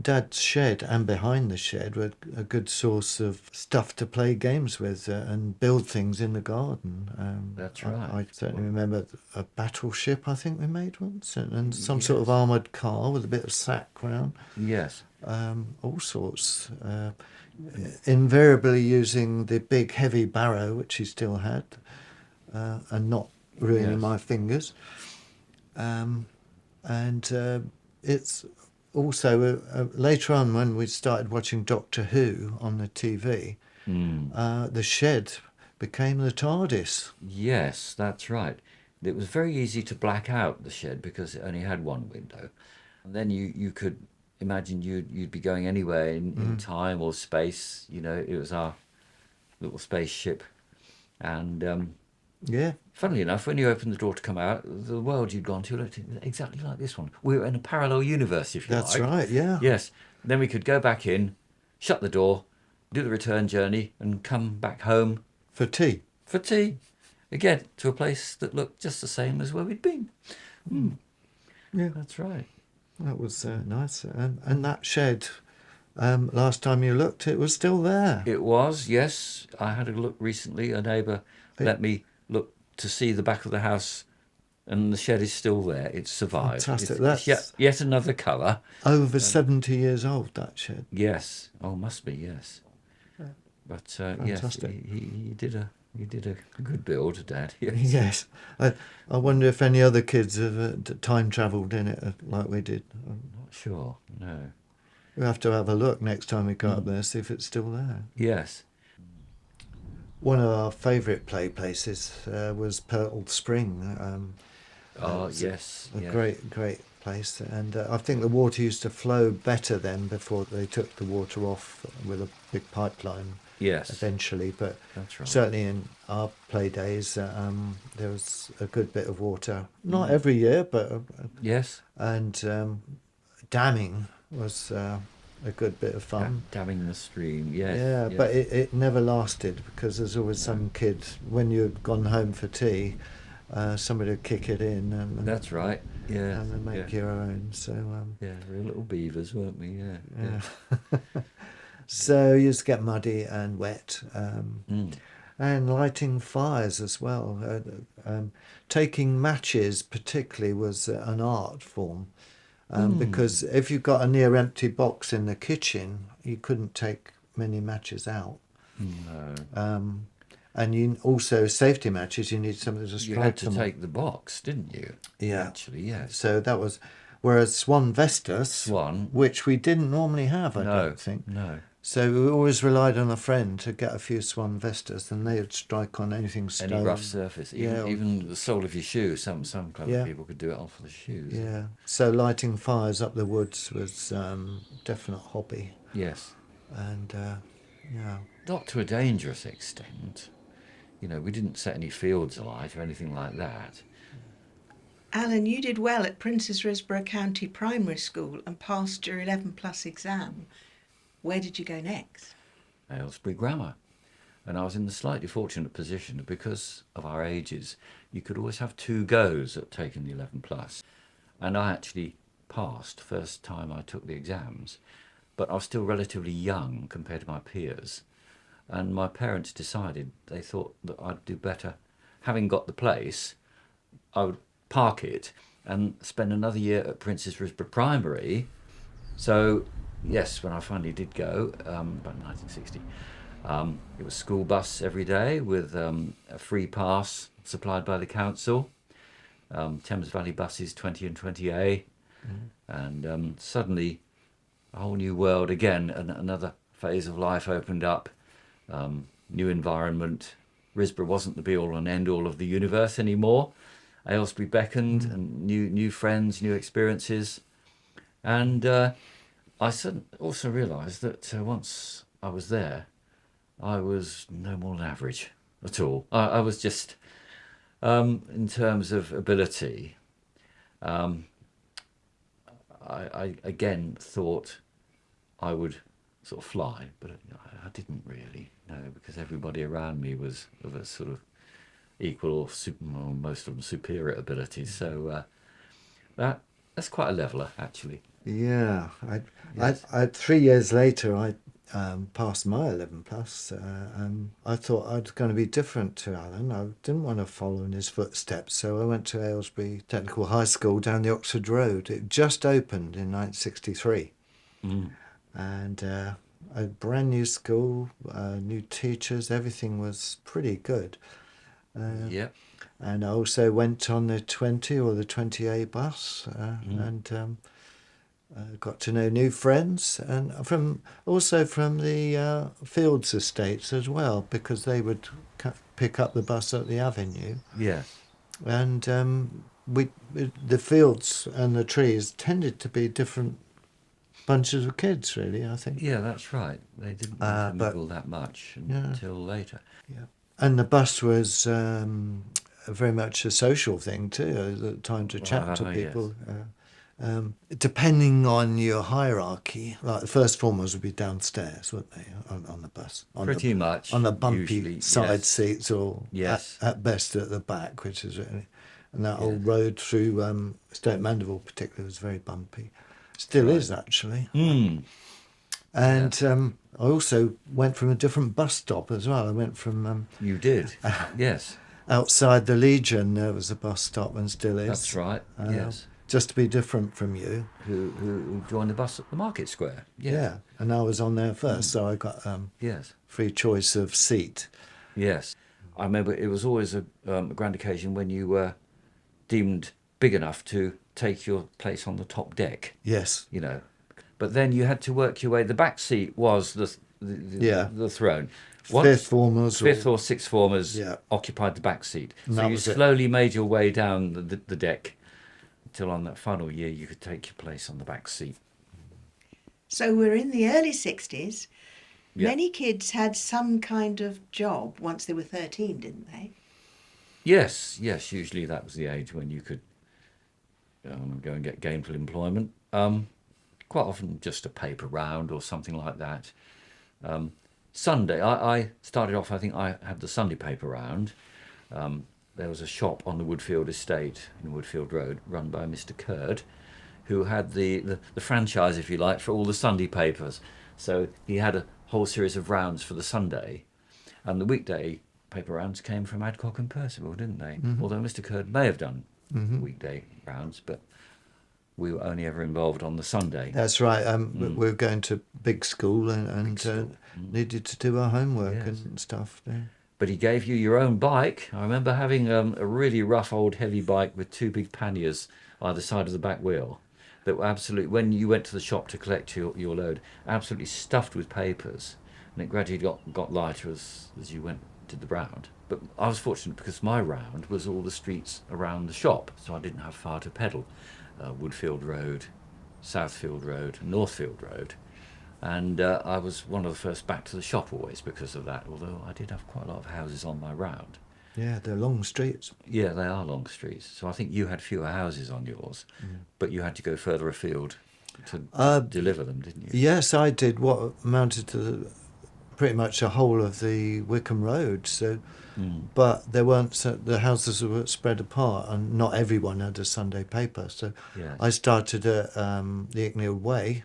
Dad's shed and behind the shed were a good source of stuff to play games with and build things in the garden. That's right. I certainly remember a battleship I think we made once and some sort of armoured car with a bit of sack round. Yes. All sorts. Invariably using the big heavy barrow which he still had and not ruining my fingers. And it's also later on when we started watching Doctor Who on the TV, the shed became the TARDIS. Yes, that's right. It was very easy to black out the shed because it only had one window. And then you could imagine you'd be going anywhere in time or space. It was our little spaceship. And Yeah, Funnily enough, when you opened the door to come out, the world you'd gone to looked exactly like this one. We were in a parallel universe, if you that's like. right. Yeah, Yes. Then we could go back in, shut the door, do the return journey, and come back home for tea. for tea. Again, to a place that looked just the same as where we'd been. Yeah, That's right. that was nice. And that shed, last time you looked, it was still there. It was, yes. I had a look recently. A neighbour let me look to see the back of the house, and the shed is still there. It's survived. Fantastic. It's yet another colour. Over 70 years old, that shed. Yes. Oh, must be, yes. But yes, Fantastic. he did a good build, Dad. Yes. Yes. I wonder if any other kids have time travelled in it like we did. Not sure. No. We'll have to have a look next time we go up there, see if it's still there. Yes. One of our favourite play places was Pearl Spring. Oh, It's yes. A yes. great place. And I think the water used to flow better then before they took the water off with a big pipeline Yes. eventually. But That's right. certainly in our play days, there was a good bit of water. Not every year, but... Yes. and damming was a good bit of fun. Damming the stream. Yes. Yeah, yes. but it never lasted because there's always some kid, when you'd gone home for tea, somebody would kick it in and That's right. Yeah. and then make yeah. your own. So Yeah, we were little beavers, weren't we? Yeah. yeah. So you used to get muddy and wet, and lighting fires as well. Taking matches particularly was an art form. Because if you've got a near empty box in the kitchen, you couldn't take many matches out. No. And you also, safety matches, you need something to strike You had to them. take the box, didn't you? Yeah. Actually, yes. So that was, whereas Swan Vestas, Swan. which we didn't normally have, I No. don't think. No. So we always relied on a friend to get a few Swan Vestas, and they would strike on anything stone. Any rough surface, even the sole of your shoe. Some clever Yeah. people could do it off the shoes. Yeah. So lighting fires up the woods was definite hobby, Yes. and yeah. Not to a dangerous extent. You know, we didn't set any fields alight or anything like that. Alan, you did well at Prince's Risborough County Primary School and passed your 11 plus exam. Where did you go next? Aylesbury Grammar. And I was in the slightly fortunate position that because of our ages, you could always have 2 goes at taking the 11 plus. And I actually passed first time I took the exams, but I was still relatively young compared to my peers. And my parents decided they thought that I'd do better. Having got the place, I would park it and spend another year at Prince's Risborough Primary. So, yes, when I finally did go, about 1960, it was school bus every day with a free pass supplied by the council. Thames Valley buses 20 and 20A. And suddenly a whole new world again, and another phase of life opened up. New environment. Risborough wasn't the be-all and end-all of the universe anymore. Aylesbury beckoned, and new friends, new experiences. And I also realised that once I was there, I was no more than average at all. I was just, in terms of ability, I again thought I would sort of fly, but I didn't really, no, because everybody around me was of a sort of equal or most of them superior abilities. So that's quite a leveller, actually. Yeah, Yes. I 3 years later, I passed my 11 plus, and I thought I was going to be different to Alan. I didn't want to follow in his footsteps, so I went to Aylesbury Technical High School down the Oxford Road. It just opened in 1963, and a brand new school, new teachers, everything was pretty good. Yep. And I also went on the 20 or the 20A bus, and got to know new friends, and also from the Fields estates as well, because they would pick up the bus at the Avenue, Yes. and the fields and the trees tended to be different bunches of kids, really, I think. Yeah, that's right. They didn't But- mingle that much Yeah. until later. Yeah. And the bus was very much a social thing too, the time to chat to people. Yes. Depending on your hierarchy, like the first formers would be downstairs, wouldn't they, on the bus? Pretty much. On the bumpy Usually, side yes. seats, or Yes. at best at the back, which is really... And that Yes. old road through Stoke Mandeville particularly was very bumpy. Still is, actually. And I also went from a different bus stop as well. I went from... You did, yes. outside the Legion, there was a bus stop, and still is. That's right, yes. Just to be different from you. Who joined the bus at the Market Square. Yes. Yeah, and I was on there first, so I got Yes. free choice of seat. Yes. I remember it was always a grand occasion when you were deemed big enough to take your place on the top deck, Yes. you know. But then you had to work your way. The back seat was the throne. Fifth formers. Fifth or sixth formers Yeah. occupied the back seat. And So that you was it. slowly made your way down the deck until on that final year you could take your place on the back seat. So we're in the early 60s. Yeah. Many kids had some kind of job once they were 13, didn't they? Yes, usually that was the age when you could go and get gainful employment. Quite often just a paper round or something like that. Sunday, I started off, I think I had the Sunday paper round. There was a shop on the Woodfield estate in Woodfield Road run by Mr. Curd, who had the franchise, if you like, for all the Sunday papers. So he had a whole series of rounds for the Sunday, and the weekday paper rounds came from Adcock and Percival, didn't they? Although Mr. Curd may have done weekday rounds, but we were only ever involved on the Sunday. That's right. We were going to big school and needed to do our homework Yes. and stuff. Yeah. But he gave you your own bike. I remember having a really rough old heavy bike with two big panniers either side of the back wheel that were absolutely, when you went to the shop to collect your load, absolutely stuffed with papers. And it gradually got lighter as you went to the round. But I was fortunate because my round was all the streets around the shop, so I didn't have far to pedal. Woodfield Road, Southfield Road, Northfield Road. And I was one of the first back to the shop always because of that, although I did have quite a lot of houses on my round. Yeah, they're long streets. Yeah, they are long streets. So I think you had fewer houses on yours, but you had to go further afield to deliver them, didn't you? Yes, I did what amounted to pretty much the whole of the Wickham Road. So, but there weren't the houses were spread apart, and not everyone had a Sunday paper. So, Yes. I started at the Icknield Way,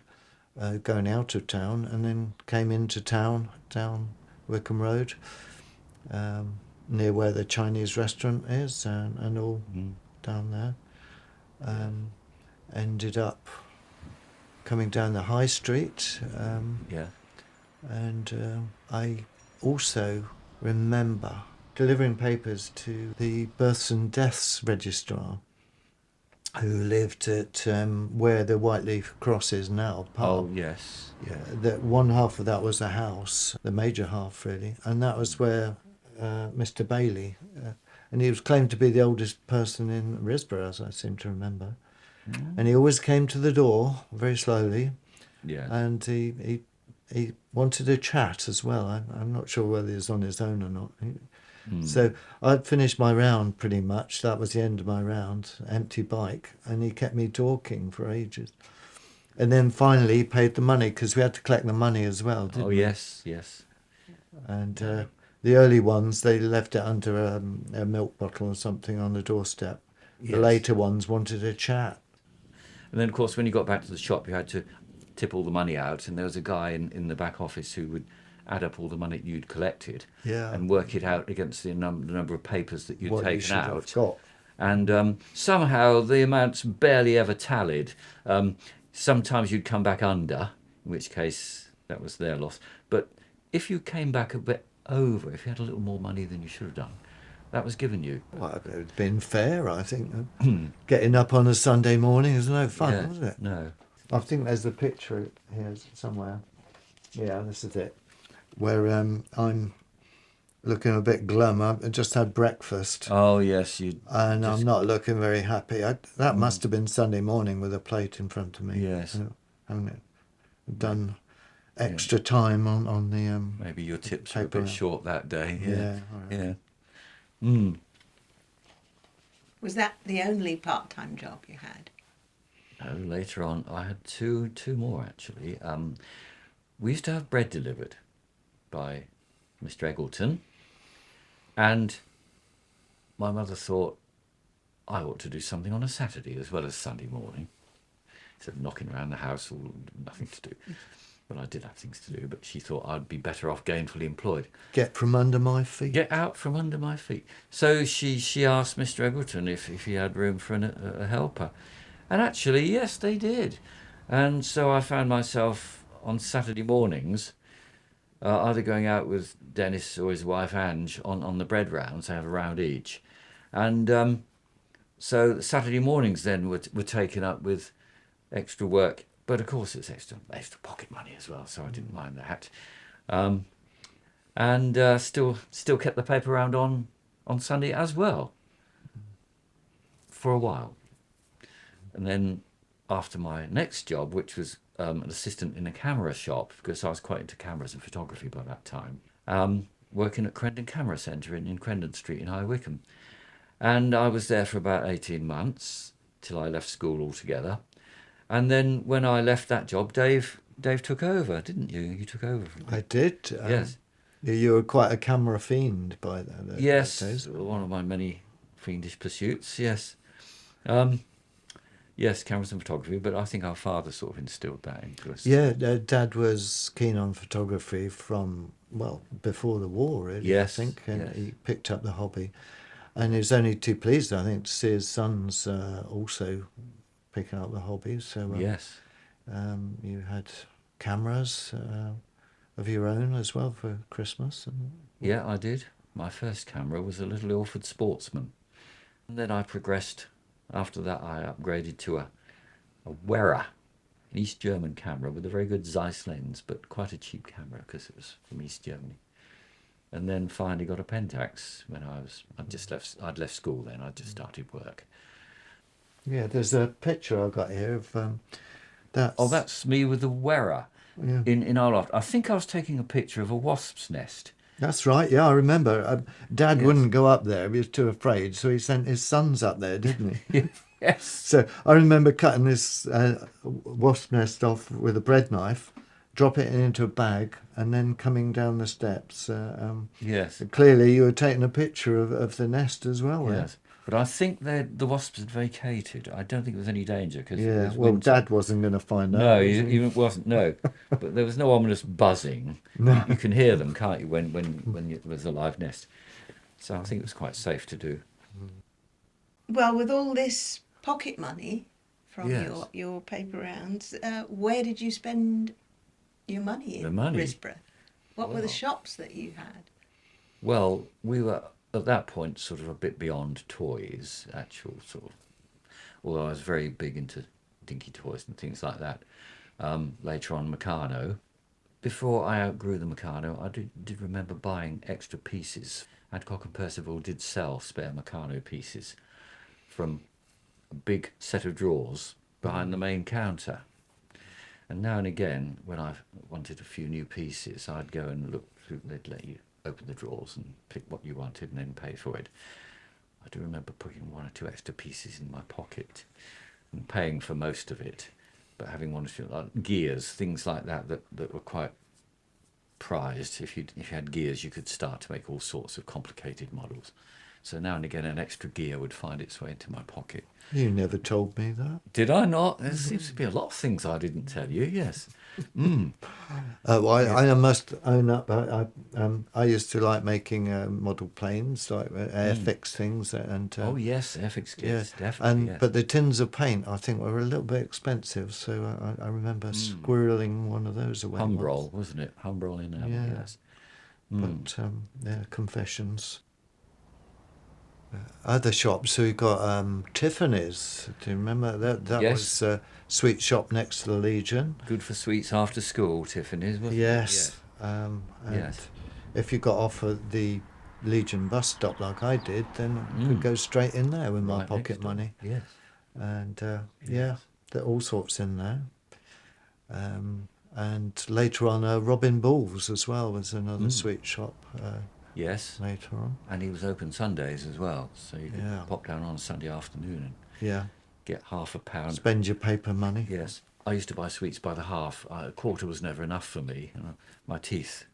going out of town, and then came into town down Wickham Road, near where the Chinese restaurant is, and all down there. Ended up coming down the High Street. Yeah. And I also remember delivering papers to the births and deaths registrar, who lived at where the Whiteleaf Cross is now. Oh, yes. Yeah, that one half of that was a house, the major half really, and that was where Mr. Bailey, and he was claimed to be the oldest person in Risborough, as I seem to remember. And he always came to the door very slowly, Yeah. and he wanted a chat as well. I'm not sure whether he was on his own or not. So I'd finished my round pretty much. That was the end of my round, empty bike, and he kept me talking for ages. And then finally he paid the money, because we had to collect the money as well, didn't we? Yes. And the early ones, they left it under a milk bottle or something on the doorstep. Yes. The later ones wanted a chat. And then, of course, when you got back to the shop, you had to tip all the money out, and there was a guy in the back office who would add up all the money you'd collected and work it out against the number of papers that you'd What you taken should out. have got. And somehow the amounts barely ever tallied. Sometimes you'd come back under, in which case that was their loss. But if you came back a bit over, if you had a little more money than you should have done, that was given you. Well, it had been fair, I think. Getting up on a Sunday morning is no fun, Yeah, was it? no. I think there's a picture here somewhere. Yeah, this is it. Where I'm looking a bit glum. I just had breakfast. Oh, yes. And I'm not looking very happy. That must have been Sunday morning with a plate in front of me. Yes. Having done extra time on the Maybe your tips were a paper bit round. short that day. Yeah, all right. Yeah. Mm. Was that the only part-time job you had? No, later on, I had two more actually. We used to have bread delivered by Mr. Eggleton, and my mother thought I ought to do something on a Saturday as well as Sunday morning. Instead of knocking around the house, all nothing to do. But I did have things to do, but she thought I'd be better off gainfully employed. Get from under my feet. Get out from under my feet. So she asked Mr. Eggleton if he had room for a helper. And actually, yes, they did. And so I found myself on Saturday mornings either going out with Dennis or his wife Ange on the bread rounds. They have a round each. And so Saturday mornings then were taken up with extra work. But of course it's extra pocket money as well, so I didn't mind that. And still kept the paper round on Sunday as well for a while. And then after my next job, which was an assistant in a camera shop, because I was quite into cameras and photography by that time, working at Crendon Camera Centre in Crendon Street in High Wycombe. And I was there for about 18 months till I left school altogether. And then when I left that job, Dave took over, didn't you? You took over from me. I did. Yes. You were quite a camera fiend by then. Yes, those days. one of my many fiendish pursuits, yes. Yes, cameras and photography, but I think our father sort of instilled that into us. Yeah, Dad was keen on photography from, well, before the war, really, Yes, I think, and yes. he picked up the hobby. And he was only too pleased, I think, to see his sons also picking up the hobby. So Yes. you had cameras of your own as well for Christmas. Yeah, I did. My first camera was a little Ilford Sportsman. And then I progressed. After that, I upgraded to a Wera, an East German camera with a very good Zeiss lens, but quite a cheap camera because it was from East Germany. And then finally got a Pentax when I'd left school then. I'd just started work. Yeah, there's a picture I've got here of that. Oh, that's me with the Wera Yeah. in our loft. I think I was taking a picture of a wasp's nest. That's right, yeah, I remember. Dad Yes. wouldn't go up there, he was too afraid, so he sent his sons up there, didn't he? Yes. So I remember cutting this wasp nest off with a bread knife, drop it into a bag, and then coming down the steps. Yes. Clearly you were taking a picture of the nest as well. there. Yes. But I think the wasps had vacated. I don't think there was any danger because Yeah, well, Dad wasn't going to find out. No, was he? he wasn't. No, but there was no ominous buzzing. No. You can hear them, can't you? When it was a live nest. So I think it was quite safe to do. Well, with all this pocket money from Yes. your paper rounds, where did you spend your money in The money? Risborough? What were the Well. shops that you had? Well, we were at that point sort of a bit beyond toys, actual sort of. Although I was very big into dinky toys and things like that. Later on, Meccano. Before I outgrew the Meccano, I did remember buying extra pieces. Adcock and Percival did sell spare Meccano pieces from a big set of drawers behind the main counter. And now and again, when I wanted a few new pieces, I'd go and look through, they'd let you open the drawers and pick what you wanted and then pay for it. I do remember putting one or two extra pieces in my pocket and paying for most of it, but having one or two like gears, things like that were quite prized. If you had gears, you could start to make all sorts of complicated models. So now and again, an extra gear would find its way into my pocket. You never told me that. Did I not? There seems to be a lot of things I didn't tell you. Yes. Well, I must own up. I used to like making model planes, like airfix things, and Oh yes, FX yeah, kits, definitely. and Yes. but the tins of paint I think were a little bit expensive, so I remember squirreling one of those away. once. Humbrol, wasn't it? Humbrol in Yeah. yes. But yeah, confessions. Other shops, so we got Tiffany's. Do you remember that? That Yes. was a sweet shop next to the Legion. Good for sweets after school, Tiffany's, wasn't Yes. it? And Yes. if you got off at the Legion bus stop like I did, then you could Mm. go straight in there with my Right next pocket door. money. Yes. And yeah, there are all sorts in there. And later on, Robin Bull's as well was another sweet shop Yes. later on. And he was open Sundays as well, so you could Yeah. pop down on a Sunday afternoon and Yeah. get £1/2. Spend your paper money. Yes. I used to buy sweets by the half. A quarter was never enough for me. My teeth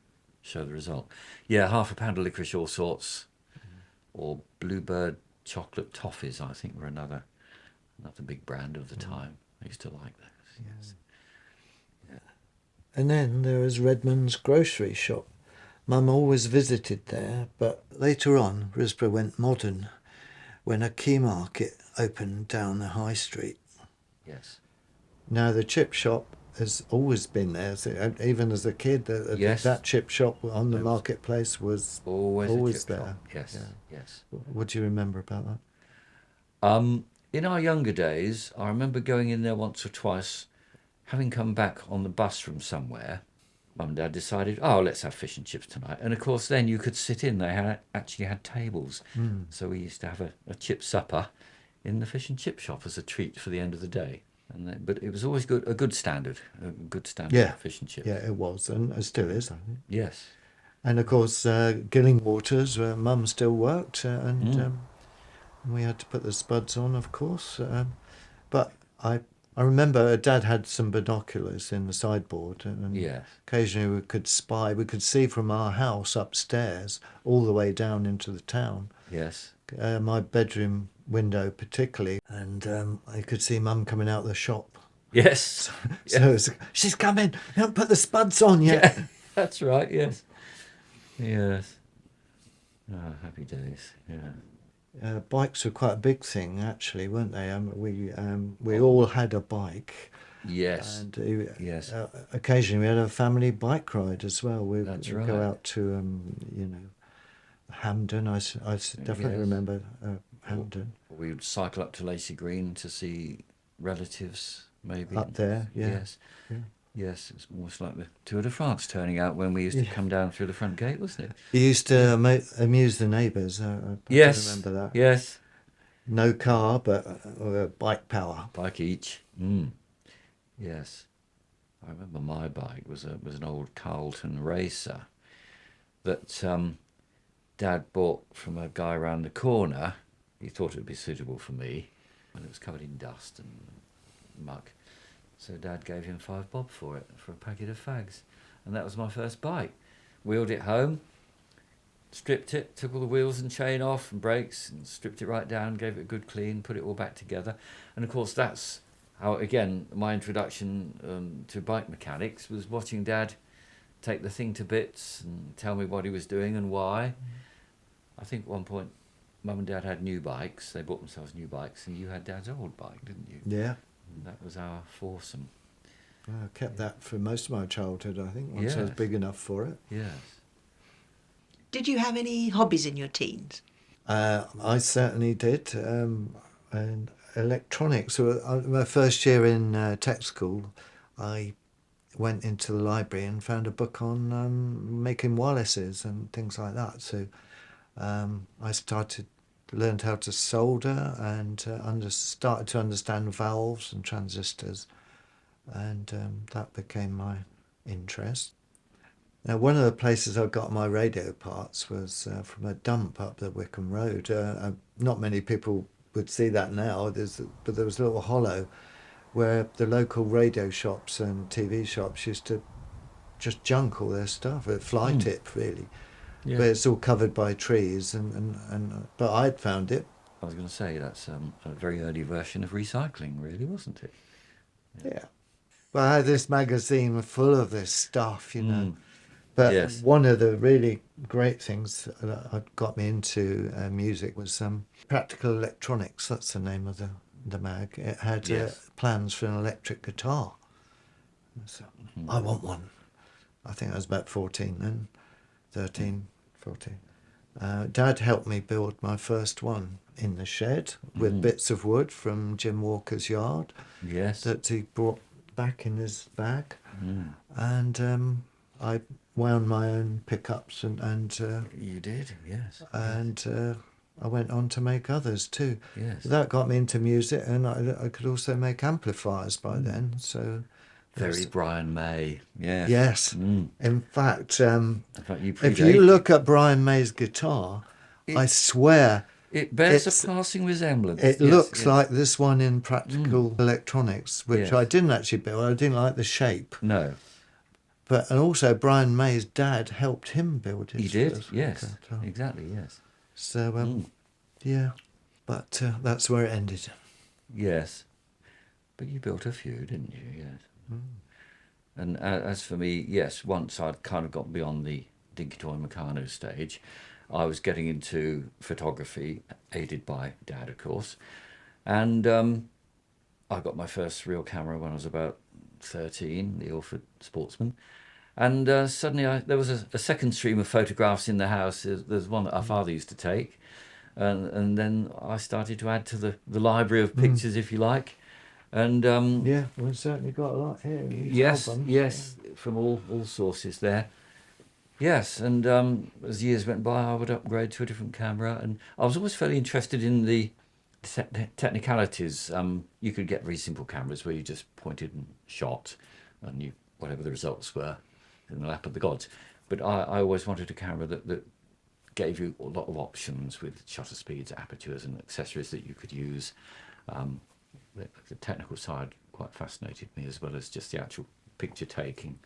show the result. Yeah, £1/2 of licorice, all sorts. Or Bluebird chocolate toffees, I think, were another big brand of the time. I used to like those. Yes. And then there was Redmond's grocery shop. Mum always visited there, but later on, Risborough went modern when a key market opened down the high street. Yes. Now, the chip shop has always been there. So even as a kid, Yes. that chip shop on the There was marketplace was Always a chip there. shop. Yes. Yeah. Yes. What do you remember about that? In our younger days, I remember going in there once or twice, having come back on the bus from somewhere. Mum and Dad decided, let's have fish and chips tonight. And of course, then you could sit in. They actually had tables. So we used to have a chip supper in the fish and chip shop as a treat for the end of the day. But it was always a good standard fish and chips. Yeah, it was, and it still is, I think. Yes. And of course, Gilling Waters, where Mum still worked, and we had to put the spuds on, of course. But I remember Dad had some binoculars in the sideboard, and Yes. occasionally we could see from our house upstairs all the way down into the town. Yes. My bedroom window particularly, and I could see Mum coming out of the shop. Yes. So it was, she's coming, you haven't put the spuds on yet. Yeah, that's right, yes. Yes. Happy days, yeah. Bikes were quite a big thing, actually, weren't they? We all had a bike. Yes. And yes. Occasionally we had a family bike ride as well. We'd right. go out to, Hampden. I definitely Yes. remember Hampden. We would cycle up to Lacey Green to see relatives, maybe. Up there, yeah. Yes. Yeah. Yes, it was almost like the Tour de France turning out when we used to come down through the front gate, wasn't it? You used to amuse the neighbours. I Yes. remember that. Yes. No car, but bike power. Bike each. Yes. I remember my bike was an old Carlton Racer that Dad bought from a guy around the corner. He thought it would be suitable for me, and it was covered in dust and muck. So Dad gave him £5 for it, for a packet of fags. And that was my first bike. Wheeled it home, stripped it, took all the wheels and chain off and brakes, and stripped it right down, gave it a good clean, put it all back together. And of course that's how, again, my introduction to bike mechanics was watching Dad take the thing to bits and tell me what he was doing and why. I think at one point Mum and Dad had new bikes. They bought themselves new bikes, and you had Dad's old bike, didn't you? Yeah. And that was our foursome. I kept that for most of my childhood, I think, once I was Yes. big enough for it. Yes. Did you have any hobbies in your teens? I certainly did. And electronics. So my first year in tech school, I went into the library and found a book on making wirelesses and things like that. So I learned how to solder and started to understand valves and transistors, and that became my interest. Now, one of the places I got my radio parts was from a dump up the Wickham Road. Not many people would see that now, but there was a little hollow where the local radio shops and TV shops used to just junk all their stuff, a fly tip really. Yeah. But it's all covered by trees, but I'd found it. I was going to say that's a very early version of recycling, really, wasn't it? Yeah. Well, I had this magazine full of this stuff, But Yes. one of the really great things that got me into music was Practical Electronics. That's the name of the mag. It had Yes. plans for an electric guitar. So I want one. I think I was about 14 then, 13, 14. Dad helped me build my first one in the shed with bits of wood from Jim Walker's yard Yes. that he brought back in his bag. And I wound my own pickups and You did, yes. I went on to make others too. Yes. That got me into music, and I could also make amplifiers by then. So Very Brian May. Yes. Yes. Mm. In fact, In fact, you if predate you look at Brian May's guitar, I it. swear It bears a it's passing resemblance. it Yes, looks yes. like this one in Practical Electronics, which I Yes. didn't actually build. I didn't like the shape. No, And also Brian May's dad helped him build he his did. first Yes, guitar. exactly. Yes. So, Mm. yeah, but that's where it ended. Yes. But you built a few, didn't you? Yes. Mm. And as for me, yes, once I'd kind of got beyond the Dinky Toy Meccano stage, I was getting into photography, aided by Dad, of course. And I got my first real camera when I was about 13, the Ilford Sportsman. And suddenly there was a second stream of photographs in the house. There's one that our father used to take. And then I started to add to the library of pictures, if you like. And Yeah, we've certainly got a lot here. yes, Albums. yes, from all sources there. Yes, and as years went by, I would upgrade to a different camera, and I was always fairly interested in the technicalities. You could get very simple cameras where you just pointed and shot, and you whatever the results were in the lap of the gods. But I always wanted a camera that gave you a lot of options with shutter speeds, apertures, and accessories that you could use. The technical side quite fascinated me, as well as just the actual picture taking.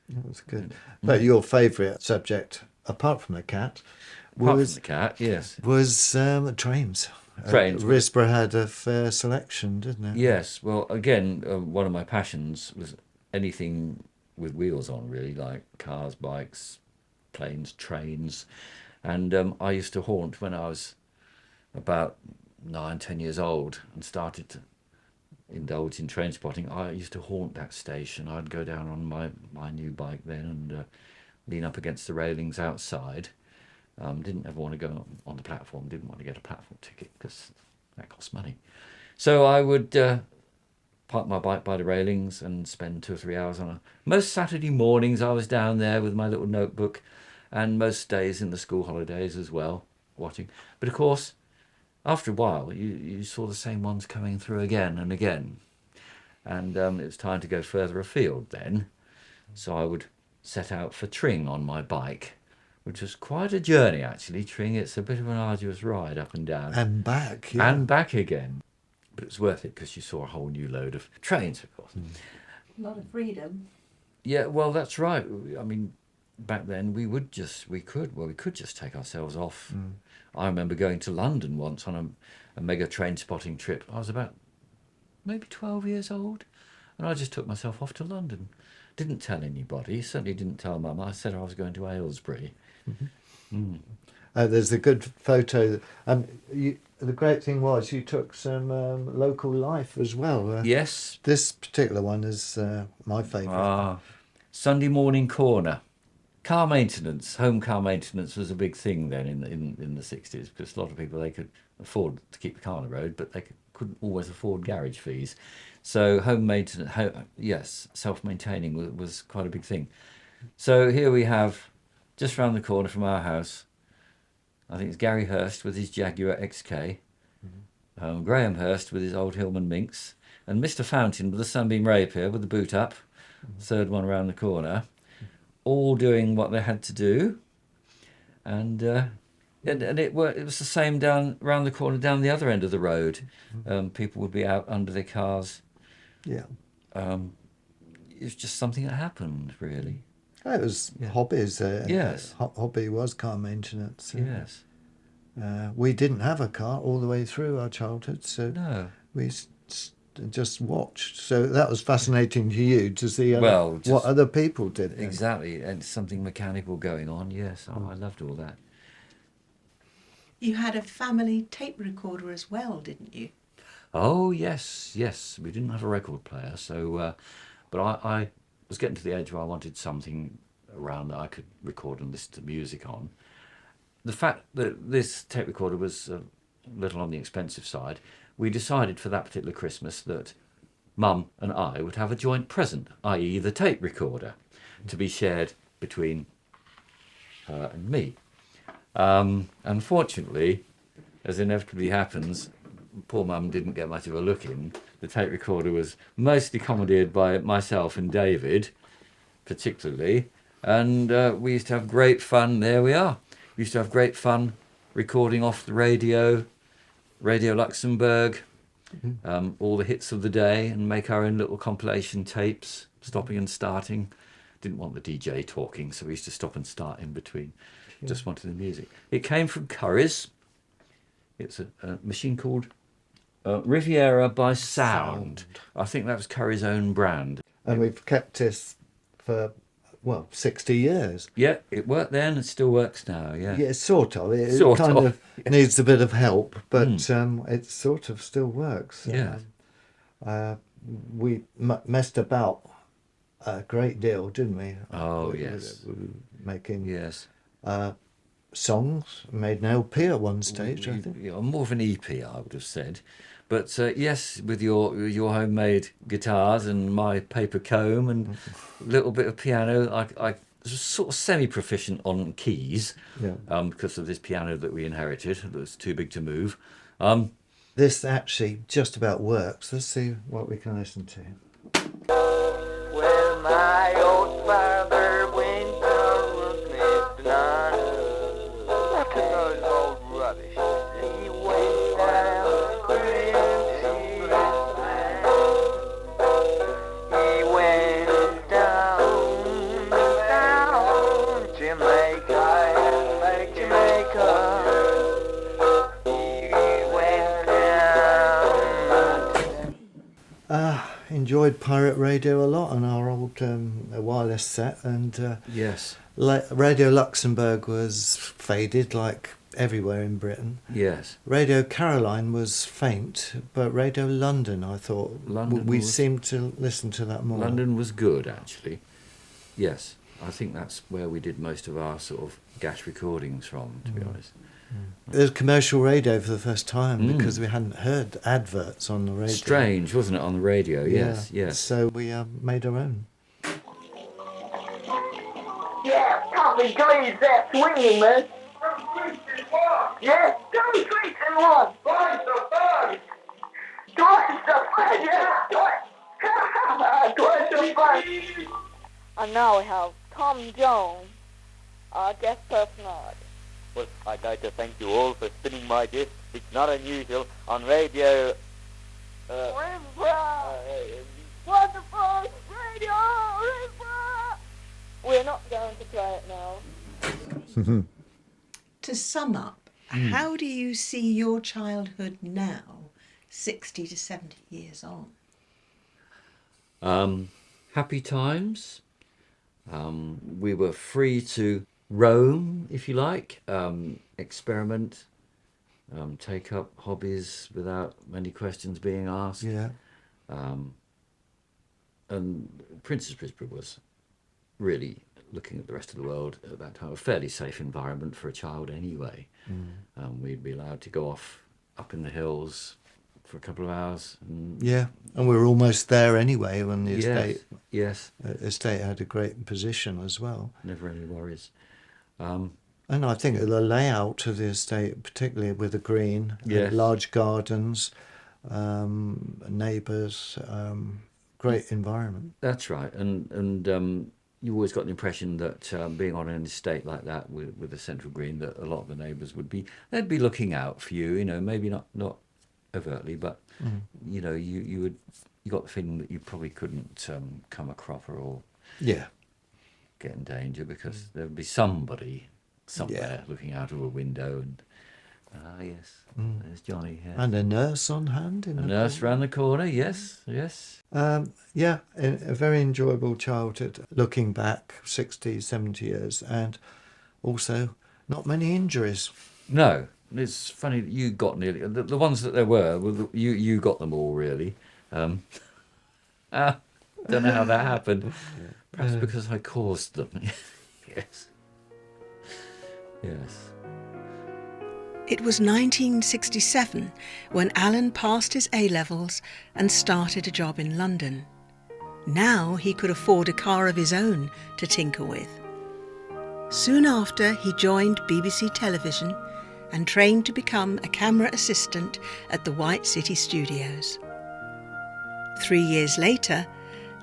That was good. But your favourite subject, apart from the cat, Apart was from the cat, yes. was trains. Trains. Risborough had a fair selection, didn't it? Yes, well, again, one of my passions was anything with wheels on, really, like cars, bikes, planes, trains. And I used to haunt when I was about 9, 10 years old and started to indulge in train spotting. I used to haunt that station. I'd go down on my new bike then and lean up against the railings outside. Didn't ever want to go on the platform, didn't want to get a platform ticket because that costs money. So I would park my bike by the railings and spend 2 or 3 hours on it. Most Saturday mornings I was down there with my little notebook, and most days in the school holidays as well, watching. But of course, after a while, you saw the same ones coming through again and again. And it was time to go further afield then. So I would set out for Tring on my bike, which was quite a journey, actually. Tring, it's a bit of an arduous ride up and down. And back, yeah. And back again. But it was worth it because you saw a whole new load of trains, of course. A lot of freedom. Yeah, well, that's right. I mean, back then we could just take ourselves off. I remember going to London once on a mega train spotting trip. I was about maybe 12 years old, and I just took myself off to London. Didn't tell anybody, certainly didn't tell Mum. I said I was going to Aylesbury. There's a good photo. The great thing was you took some local life as well. Yes. This particular one is my favourite. Sunday morning corner. Car maintenance, home car maintenance was a big thing then in the 60s, because a lot of people, they could afford to keep the car on the road, but they couldn't always afford garage fees. So home maintenance, self-maintaining was quite a big thing. So here we have, just round the corner from our house, I think it's Gary Hurst with his Jaguar XK, Graham Hurst with his old Hillman Minx, and Mr. Fountain with the Sunbeam Rapier with the boot up, third one around the corner, all doing what they had to do. And it was the same down round the corner, down the other end of the road. People would be out under their cars. Yeah. It was just something that happened, really. It was hobbies. Yes. Hobby was car maintenance. Yes. We didn't have a car all the way through our childhood, so No. we just watched. So that was fascinating to you to see what other people did. Exactly, and something mechanical going on. Yes, I loved all that. You had a family tape recorder as well, didn't you? Oh yes. We didn't have a record player, so but I was getting to the age where I wanted something around that I could record and listen to music on. The fact that this tape recorder was a little on the expensive side, we decided for that particular Christmas that Mum and I would have a joint present, i.e. the tape recorder, to be shared between her and me. Unfortunately, as inevitably happens, poor mum didn't get much of a look in. The tape recorder was mostly commandeered by myself and David, particularly. And we used to have great fun. There we are. We used to have great fun recording off the Radio Luxembourg, all the hits of the day, and make our own little compilation tapes, stopping and starting. Didn't want the DJ talking, so we used to stop and start in between. Yeah. Just wanted the music. It came from Curry's. It's a machine called Riviera by Sound. I think that was Curry's own brand. And we've kept this for, 60 years. Yeah, it worked then, it still works now, yeah. Yeah, sort of. It sort kind of yeah. needs a bit of help, but it sort of still works. Yeah. We messed about a great deal, didn't we? Oh, yes. We were making yes. Songs, made an LP at one stage, I think. Yeah, more of an EP, I would have said. But yes, with your homemade guitars and my paper comb and a little bit of piano, I was sort of semi-proficient on keys, because of this piano that we inherited that was too big to move. This actually just about works. Let's see what we can listen to. Well, my old father went on Mr. What a load of old rubbish. He went down Quincy's land. He went down Jamaica. He went down. Enjoyed pirate radio a lot on our old wireless set, and Yes. Radio Luxembourg was faded like everywhere in Britain. Yes. Radio Caroline was faint, but Radio London, I thought, we seemed to listen to that more. London was good, actually. Yes, I think that's where we did most of our sort of gash recordings from, to be honest. There's commercial radio for the first time because we hadn't heard adverts on the radio. Strange, wasn't it, on the radio? Yes, yes. So we made our own. Yeah, Tommy Glee's that swinging, man. Yeah, 2 streets in one. Twice the fun. Twice the fun, yeah. Twice the fun. And now we have Tom Jones, our guest personality. Well, I'd like to thank you all for spinning my disc. It's not unusual on radio. Risborough! Wonderful radio, Risborough! We're not going to play it now. To sum up, how do you see your childhood now, 60 to 70 years on? Happy times. We were free to roam, if you like, experiment, take up hobbies without many questions being asked. Yeah. And Princess Risborough was really, looking at the rest of the world at that time, a fairly safe environment for a child anyway. We'd be allowed to go off up in the hills for a couple of hours. And and we were almost there anyway when the estate. Yes. Estate had a great position as well. Never any worries. And I think the layout of the estate, particularly with the green, Yes. large gardens, neighbours, great environment. That's right, and you always got the impression that being on an estate like that with a central green, that a lot of the neighbours they'd be looking out for you. Maybe not overtly, but you got the feeling that you probably couldn't come a cropper or get in danger because there would be somebody somewhere looking out of a window and. Yes, there's Johnny. Yeah. And a nurse on hand. A nurse round the corner, yes. A very enjoyable childhood, looking back 60, 70 years, and also not many injuries. No, it's funny that you got nearly, the ones that there were you got them all, really. Don't know how that happened. Perhaps because I caused them. Yes. It was 1967 when Alan passed his A-levels and started a job in London. Now he could afford a car of his own to tinker with. Soon after, he joined BBC Television and trained to become a camera assistant at the White City Studios. 3 years later,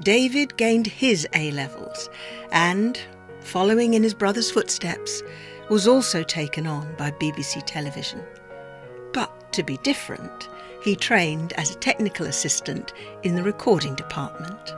David gained his A-levels and, following in his brother's footsteps, was also taken on by BBC Television. But to be different, he trained as a technical assistant in the recording department.